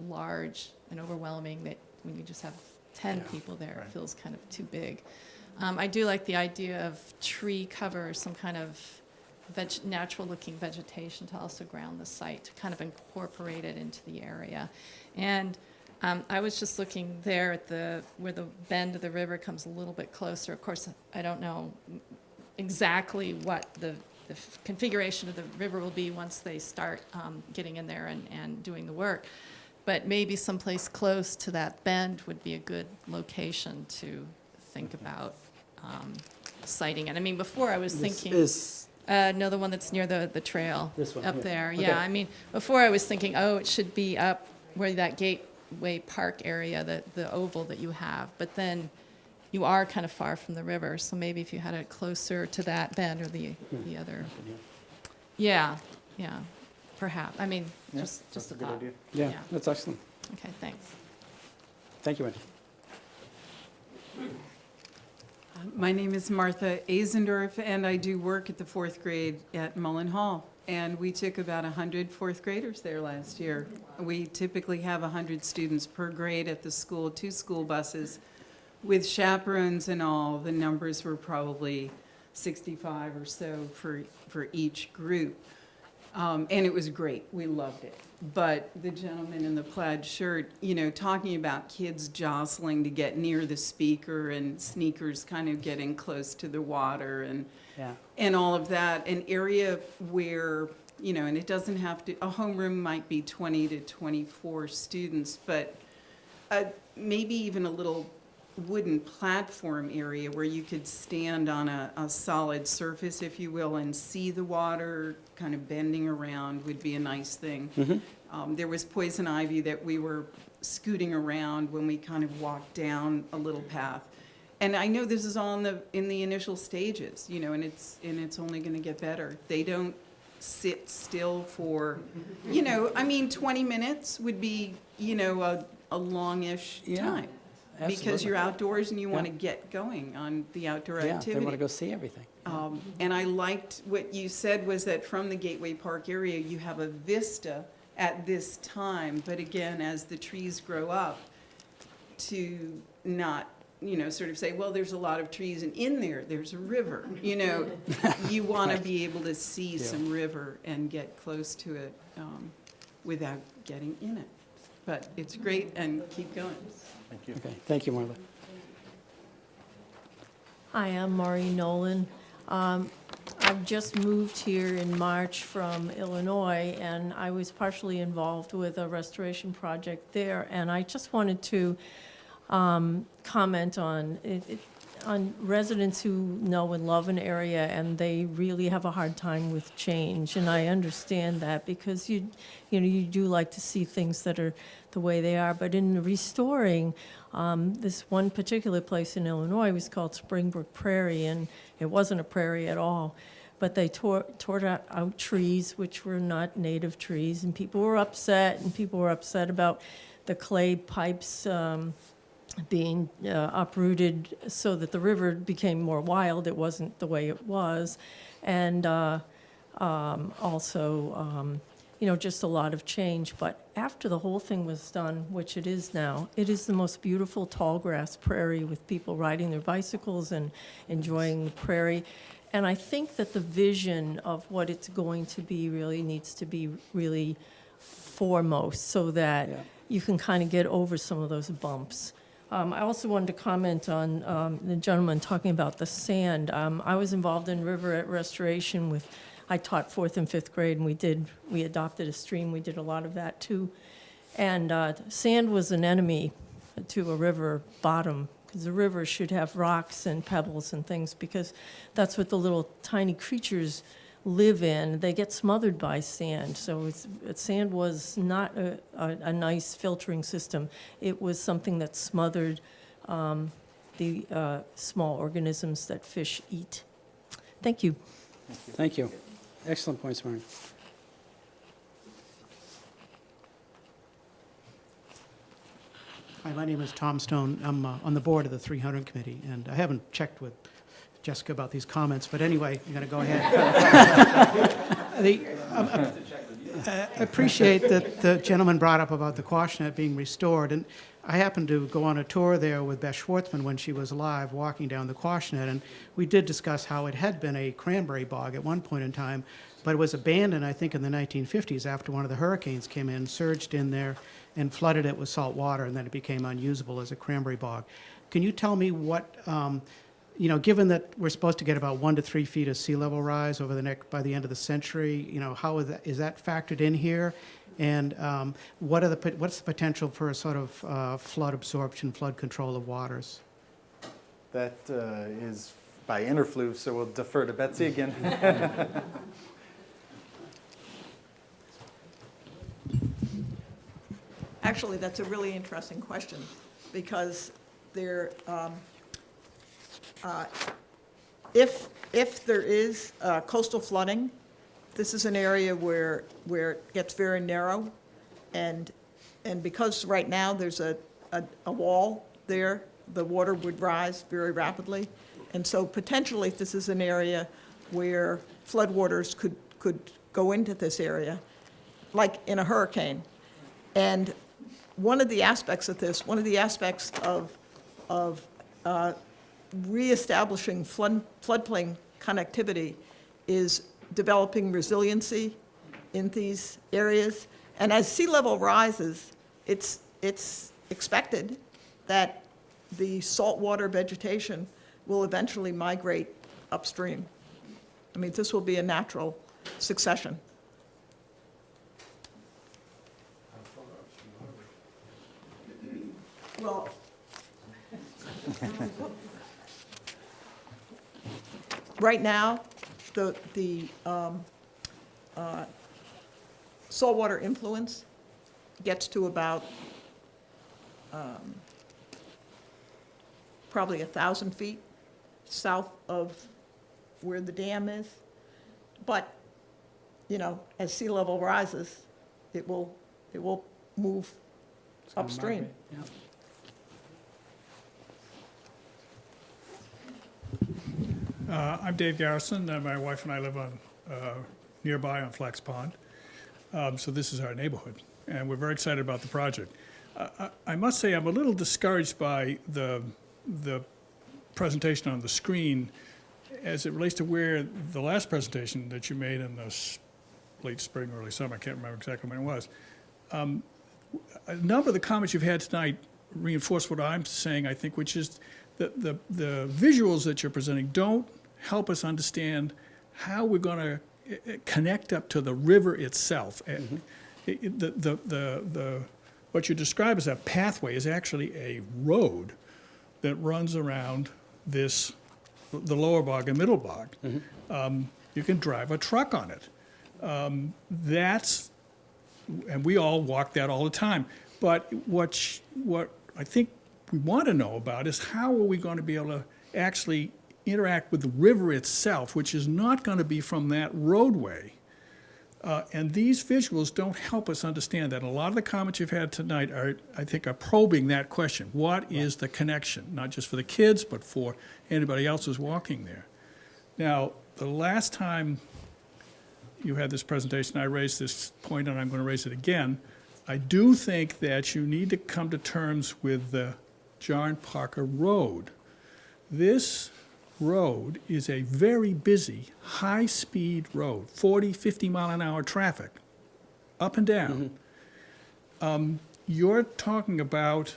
large and overwhelming that when you just have 10 people there, it feels kind of too big. I do like the idea of tree cover, some kind of natural-looking vegetation to also ground the site, to kind of incorporate it into the area. And I was just looking there at where the bend of the river comes a little bit closer. Of course, I don't know exactly what the configuration of the river will be once they start getting in there and doing the work. But maybe someplace close to that bend would be a good location to think about siting it. I mean, before I was thinking... no, the one that's near the trail. This one up here. there. Okay. Yeah, I mean, before I was thinking, oh, it should be up where that Gateway Park area, the oval that you have. But then you are kind of far from the river, so maybe if you had it closer to that bend or the other. Yeah, perhaps. I mean, just a good thought. idea. Yeah, that's excellent. Okay, thanks. Thank you, Wendy. My name is Martha Azendorf, and I do work at the 4th grade at Mullen Hall. And we took about 100 4th graders there last year. We typically have 100 students per grade at the school, 2 school buses. With chaperones and all, the numbers were probably 65 or so for each group. And it was great. We loved it. But the gentleman in the plaid shirt, you know, talking about kids jostling to get near the speaker and sneakers kind of getting close to the water and all of that, an area where, you know, and it doesn't have to, a homeroom might be 20 to 24 students, but maybe even a little wooden platform area where you could stand on a solid surface, if you will, and see the water kind of bending around would be a nice thing. There was poison ivy that we were scooting around when we kind of walked down a little path. And I know this is all in the initial stages, you know, and it's only going to get better. They don't sit still for, you know, I mean, 20 minutes would be, you know, a longish time. Because Absolutely. you're outdoors and you want to get going on the outdoor activity. Yeah, they want to go see everything. And I liked what you said was that from the Gateway Park area, you have a vista at this time. But again, as the trees grow up, to not, you know, sort of say, well, there's a lot of trees and in there's a river. You know, you want to be able to see some river and get close to it without getting in it. But it's great, and keep going. Thank you. Okay, thank you, Marla. Hi, I'm Maureen Nolan. I've just moved here in March from Illinois, and I was partially involved with a restoration project there, and I just wanted to comment on residents who know and love an area, and they really have a hard time with change. And I understand that, because you do like to see things that are the way they are. But in restoring, this one particular place in Illinois was called Springbrook Prairie, and it wasn't a prairie at all. But they tore out trees, which were not native trees, and people were upset, about the clay pipes being uprooted so that the river became more wild. It wasn't the way it was. And also, just a lot of change. But after the whole thing was done, which it is now, it is the most beautiful tall grass prairie with people riding their bicycles and enjoying the prairie. And I think that the vision of what it's going to be really needs to be really foremost, so that you can kind of get over some of those bumps. I also wanted to comment on the gentleman talking about the sand. I was involved in river restoration I taught 4th and 5th grade, and we adopted a stream. We did a lot of that too. And sand was an enemy to a river bottom, because the river should have rocks and pebbles and things, because that's what the little tiny creatures live in. They get smothered by sand. So sand was not a nice filtering system. It was something that smothered the small organisms that fish eat. Thank you. Thank you. Excellent points, Maureen. Hi, my name is Tom Stone. I'm on the board of the 300 Committee, and I haven't checked with Jessica about these comments, but anyway, I'm going to go ahead. I appreciate that the gentleman brought up about the Quashnet being restored, and I happened to go on a tour there with Beth Schwartzman when she was alive, walking down the Quashnet, and we did discuss how it had been a cranberry bog at one point in time, but it was abandoned, I think, in the 1950s after one of the hurricanes came in, surged in there, and flooded it with salt water, and then it became unusable as a cranberry bog. Can you tell me what, you know, given that we're supposed to get about 1 to 3 feet of sea level rise over the next, by the end of the century, you know, how is that factored in here? And what's the potential for a sort of flood absorption, flood control of waters? That is by interfluve, so we'll defer to Betsy again. Actually, that's a really interesting question, because there, if there is coastal flooding, this is an area where it gets very narrow, and because right now there's a wall there, the water would rise very rapidly, and so potentially this is an area where floodwaters could go into this area, like in a hurricane. And one of the aspects of this, one of the aspects of reestablishing floodplain connectivity is developing resiliency in these areas. And as sea level rises, it's expected that the saltwater vegetation will eventually migrate upstream. I mean, this will be a natural succession. Well, right now, the saltwater influence gets to about probably 1,000 feet south of where the dam is. But, you know, as sea level rises, it will move upstream. I'm Dave Garrison, and my wife and I live on nearby on Flax Pond. So this is our neighborhood, and we're very excited about the project. I must say I'm a little discouraged by the presentation on the screen as it relates to where the last presentation that you made in the late spring, early summer, I can't remember exactly when it was. A number of the comments you've had tonight reinforce what I'm saying, I think, which is the visuals that you're presenting don't help us understand how we're going to connect up to the river itself. What you describe as a pathway is actually a road that runs around the lower bog and middle bog. You can drive a truck on it. And we all walk that all the time. But what I think we want to know about is how are we going to be able to actually interact with the river itself, which is not going to be from that roadway. And these visuals don't help us understand that. And a lot of the comments you've had tonight I think, are probing that question. What is the connection, not just for the kids, but for anybody else who's walking there? Now, the last time you had this presentation, I raised this point, and I'm going to raise it again. I do think that you need to come to terms with the John Parker Road. This road is a very busy, high-speed road, 40, 50-mile-an-hour traffic, up and down. You're talking about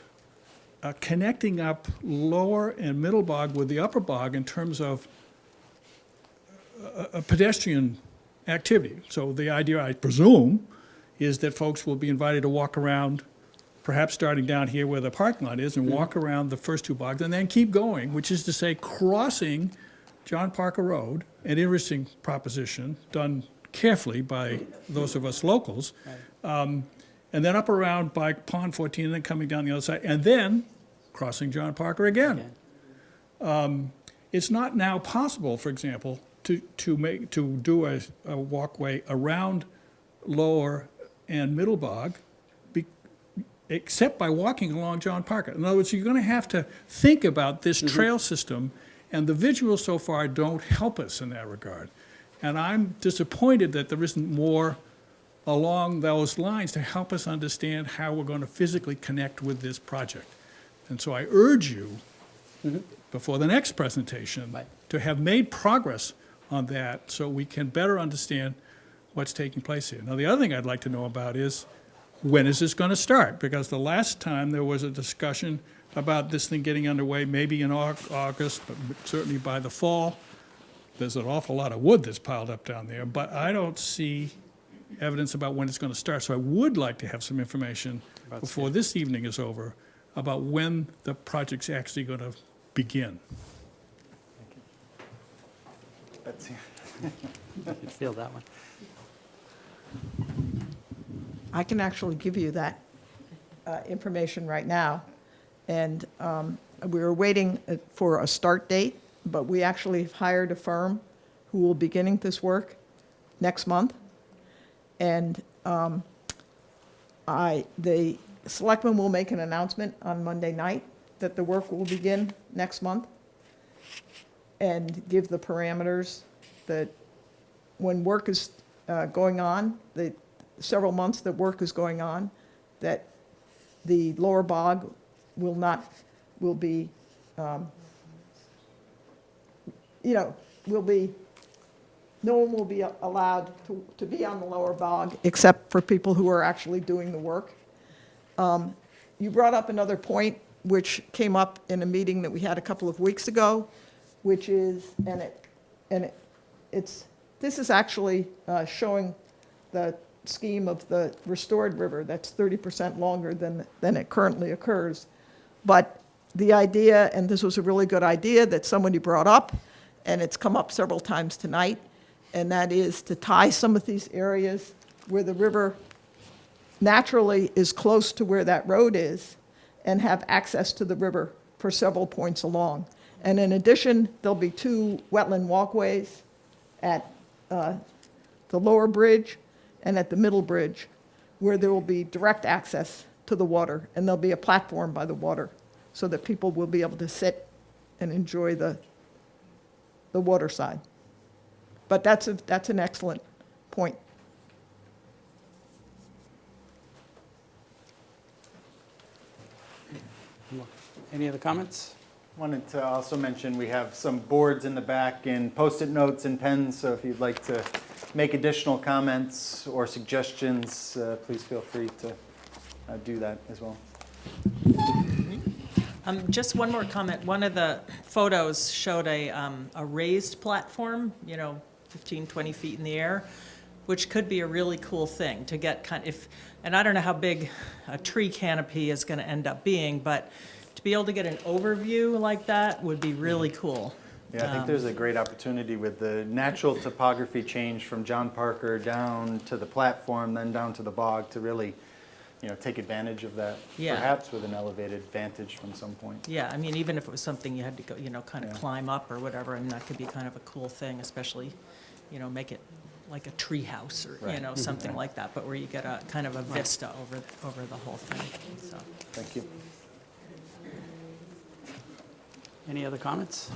connecting up lower and middle bog with the upper bog in terms of a pedestrian activity. So the idea, I presume, is that folks will be invited to walk around, perhaps starting down here where the parking lot is, and walk around the first two bogs and then keep going, which is to say crossing John Parker Road, an interesting proposition done carefully by those of us locals, and then up around by Pond 14 and then coming down the other side, and then crossing John Parker again. It's not now possible, for example, to do a walkway around lower and middle bog, except by walking along John Parker. In other words, you're going to have to think about this trail system, and the visuals so far don't help us in that regard. And I'm disappointed that there isn't more along those lines to help us understand how we're going to physically connect with this project. And so I urge you, before the next presentation, to have made progress on that so we can better understand what's taking place here. Now, the other thing I'd like to know about is, when is this going to start? Because the last time there was a discussion about this thing getting underway, maybe in August, but certainly by the fall. There's an awful lot of wood that's piled up down there, but I don't see evidence about when it's going to start. So I would like to have some information before this evening is over about when the project's actually going to begin. Betsy. You feel that one. I can actually give you that information right now. And we were waiting for a start date, but we actually have hired a firm who will be beginning this work next month. And the selectmen will make an announcement on Monday night that the work will begin next month and give the parameters that when work is going on, the several months that work is going on, that the lower bog will be, no one will be allowed to be on the lower bog except for people who are actually doing the work. You brought up another point which came up in a meeting that we had a couple of weeks ago, which is, this is actually showing the scheme of the restored river that's 30% longer than it currently occurs. But the idea, and this was a really good idea that somebody brought up, and it's come up several times tonight, and that is to tie some of these areas where the river naturally is close to where that road is and have access to the river for several points along. And in addition, there'll be 2 wetland walkways at the lower bridge and at the middle bridge where there will be direct access to the water, and there'll be a platform by the water so that people will be able to sit and enjoy the water side. But that's an excellent point. Any other comments? Wanted to also mention we have some boards in the back and Post-it notes and pens, so if you'd like to make additional comments or suggestions, please feel free to do that as well. Just one more comment. One of the photos showed a raised platform, 15, 20 feet in the air, which could be a really cool thing to get and I don't know how big a tree canopy is going to end up being, but to be able to get an overview like that would be really cool. Yeah, I think there's a great opportunity with the natural topography change from John Parker down to the platform, then down to the bog to really, take advantage of that, perhaps with an elevated vantage from some point. Yeah, I mean, even if it was something you had to go, kind of climb up or whatever, and that could be kind of a cool thing, especially, make it like a tree house or, something like that, but where you get a kind of a vista over the whole thing, so. Thank you. Any other comments?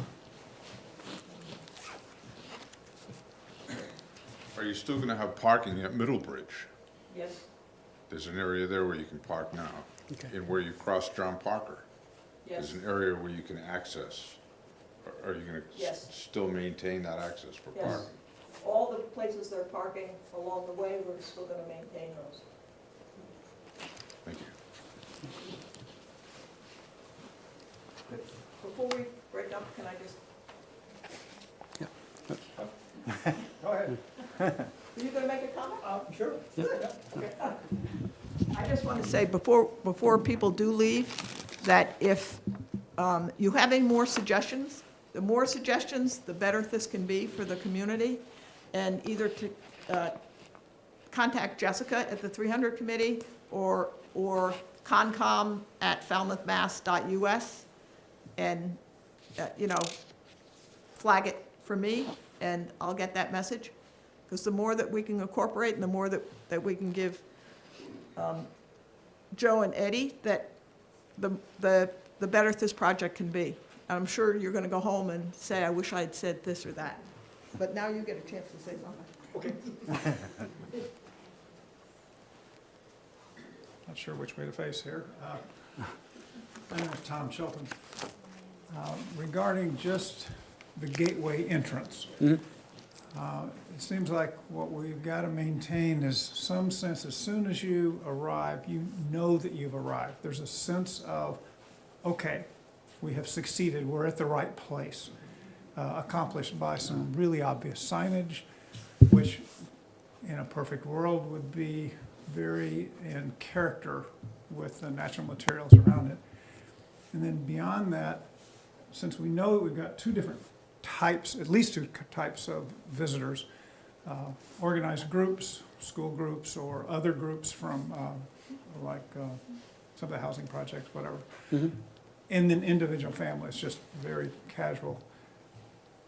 Are you still gonna have parking at Middlebridge? Yes. There's an area there where you can park now. Okay. And where you cross John Parker. Yes. There's an area where you can access. Are you gonna still maintain that access for Yes. parking? All the places they're parking along the way, we're still going to maintain those. Thank you. Before we break up, can I just? Go ahead. Are you going to make a comment? Sure. Okay. I just want to say before people do leave, that if you have any more suggestions, the more suggestions, the better this can be for the community. And either to contact Jessica at the 300 Committee or concom@falmouthmass.us and, flag it for me, and I'll get that message. Because the more that we can incorporate and the more that we can give Joe and Eddie, that the better this project can be. I'm sure you're going to go home and say, I wish I had said this or that. But now you get a chance to say something. Okay. Not sure which way to face here. My name is Tom Shelton. Regarding just the gateway entrance, it seems like what we've got to maintain is some sense, as soon as you arrive, you know that you've arrived. There's a sense of, okay, we have succeeded, we're at the right place, accomplished by some really obvious signage, which in a perfect world would be very in character with the natural materials around it. And then beyond that, since we know that we've got two different types, at least two types of visitors, organized groups, school groups, or other groups from some of the housing projects, whatever, and then individual families, just very casual.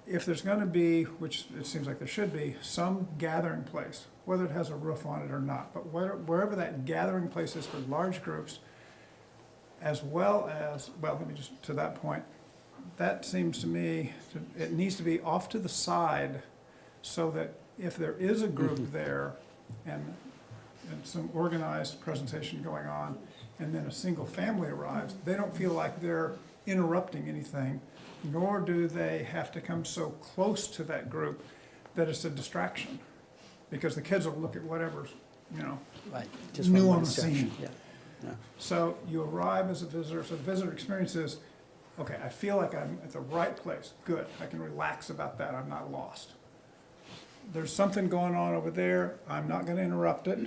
If there's going to be, which it seems like there should be, some gathering place, whether it has a roof on it or not, but wherever that gathering place is for large groups, as well as, well, let me just, to that point, that seems to me, it needs to be off to the side so that if there is a group there and some organized presentation going on, and then a single family arrives, they don't feel like they're interrupting anything, nor do they have to come so close to that group that it's a distraction. Because the kids will look at whatever's, Right. new one on the distraction. scene. Yeah. Yeah. So you arrive as a visitor, so the visitor experience is, okay, I feel like I'm at the right place, good, I can relax about that, I'm not lost. There's something going on over there, I'm not gonna interrupt it,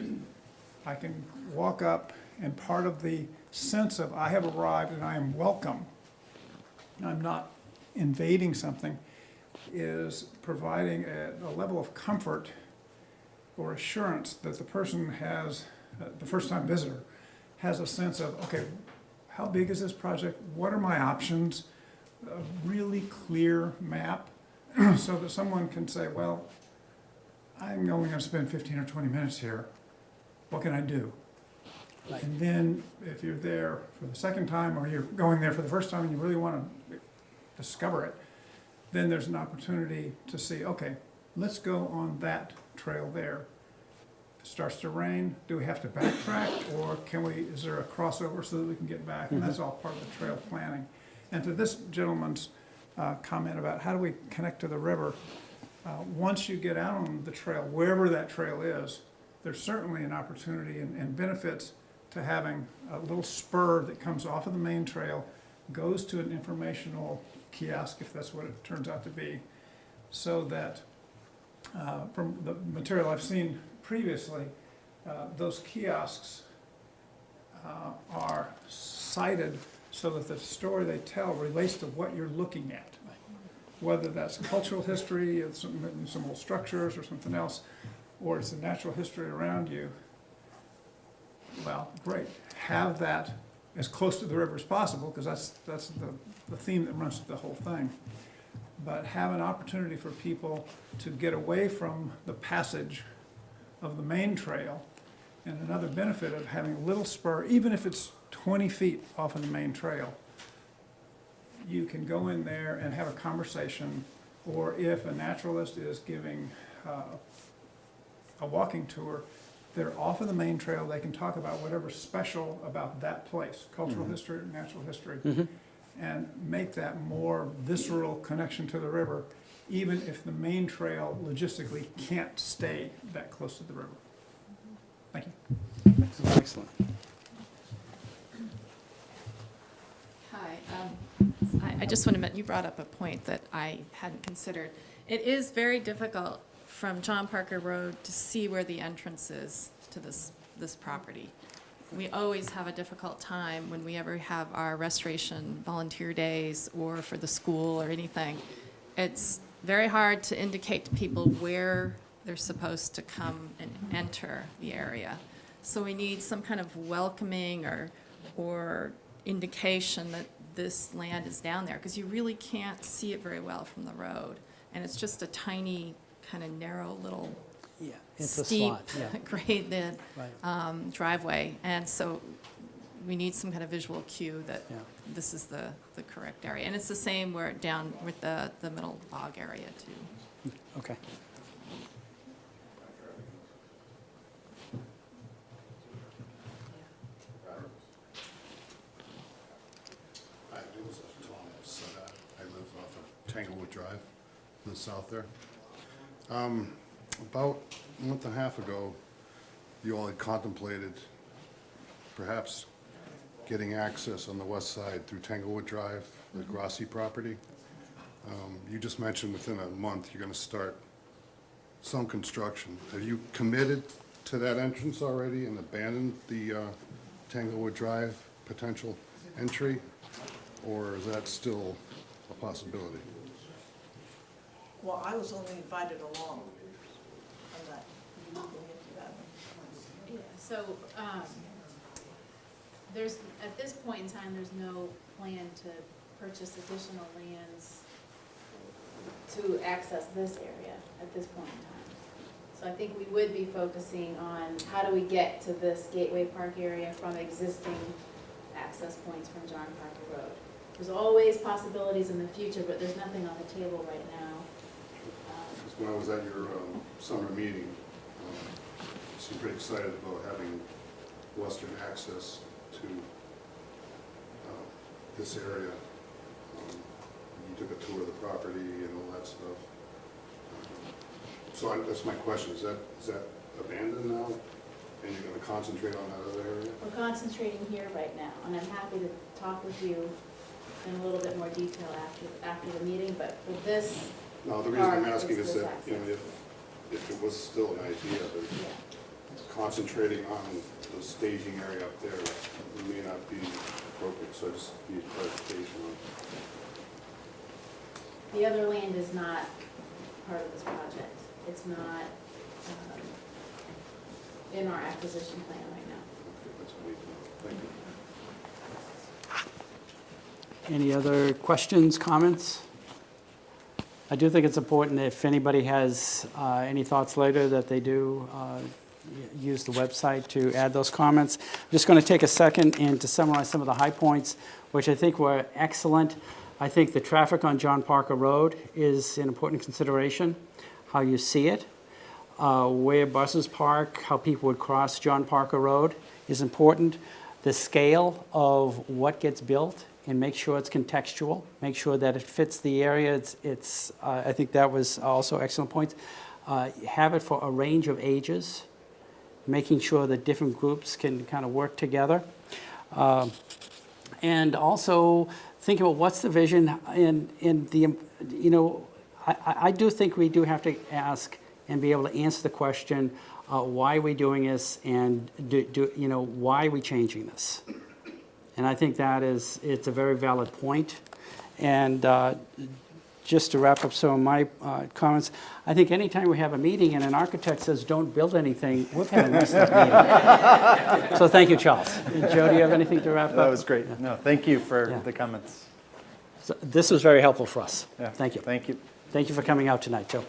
I can walk up, and part of the sense of I have arrived and I am welcome, I'm not invading something, is providing a level of comfort or assurance that the person has, the first-time visitor, has a sense of, okay, how big is this project? What are my options? A really clear map so that someone can say, well, I'm only going to spend 15 or 20 minutes here. What can I do? Right. And then if you're there for the second time or you're going there for the first time and you really want to discover it, then there's an opportunity to see, okay, let's go on that trail there. If it starts to rain, do we have to backtrack, or is there a crossover so that we can get back? And that's all part of the trail planning. And to this gentleman's comment about how do we connect to the river, once you get out on the trail, wherever that trail is, there's certainly an opportunity and benefits to having a little spur that comes off of the main trail, goes to an informational kiosk, if that's what it turns out to be, so that from the material I've seen previously, those kiosks are cited so that the story they tell relates to what you're looking at. Whether that's cultural history, some old structures or something else, or it's the natural history around you, well, great. Have that as close to the river as possible, because that's the theme that runs through the whole thing. But have an opportunity for people to get away from the passage of the main trail. And another benefit of having a little spur, even if it's 20 feet off of the main trail, you can go in there and have a conversation, or if a naturalist is giving a walking tour, they're off of the main trail, they can talk about whatever's special about that place, cultural history, natural history, and make that more visceral connection to the river, even if the main trail logistically can't stay that close to the river. Thank you. Excellent. Hi, I just want to, you brought up a point that I hadn't considered. It is very difficult from John Parker Road to see where the entrance is to this property. We always have a difficult time when we ever have our restoration volunteer days or for the school or anything. It's very hard to indicate to people where they're supposed to come and enter the area. So we need some kind of welcoming or indication that this land is down there, because you really can't see it very well from the road. And it's just a tiny, kind of narrow little It's a steep slot, yeah. graded Right. driveway. And so we need some kind of visual cue that this is the correct area. And it's the same where down with the middle bog area too. Okay. Tanglewood Drive in the south there. About a month and a half ago, you all had contemplated perhaps getting access on the west side through Tanglewood Drive, the Grassi property. You just mentioned within a month you're going to start some construction. Have you committed to that entrance already and abandoned the Tanglewood Drive potential entry, or is that still a possibility? Well, I was only invited along on that. You can get to that. Yeah, so, there's, at this point in time, there's no plan to purchase additional lands to access this area at this point in time. So I think we would be focusing on how do we get to this Gateway Park area from existing access points from John Parker Road. There's always possibilities in the future, but there's nothing on the table right now. Because when I was at your summer meeting, you seemed pretty excited about having western access to this area. You took a tour of the property and all that stuff. So that's my question, is that abandoned now? And you're going to concentrate on that other area? We're concentrating here right now, and I'm happy to talk with you in a little bit more detail after the meeting, but for this No, the reason I'm part, asking it's is this that, you know, if it was still an idea, but concentrating on the staging area up there may not be appropriate, so I just need clarification on. The other land is not part of this project. It's not in our acquisition plan right now. That's what we do. Thank you. Any other questions, comments? I do think it's important if anybody has any thoughts later that they do use the website to add those comments. I'm just going to take a second and to summarize some of the high points, which I think were excellent. I think the traffic on John Parker Road is an important consideration, how you see it, where buses park, how people would cross John Parker Road is important. The scale of what gets built and make sure it's contextual, make sure that it fits the area. I think that was also excellent point. Have it for a range of ages, making sure that different groups can kind of work together. And also think about what's the vision in the, you know, I do think we do have to ask and be able to answer the question, why are we doing this, and you know, why are we changing this? And I think that it's a very valid point. And just to wrap up some of my comments, I think anytime we have a meeting and an architect says don't build anything, we've had a nice meeting. So thank you, Charles. Joe, do you have anything to wrap up? That was great. No, thank you for the comments. So this was very helpful for us. Yeah. Thank you. Thank you. Thank you for coming out tonight, Joe.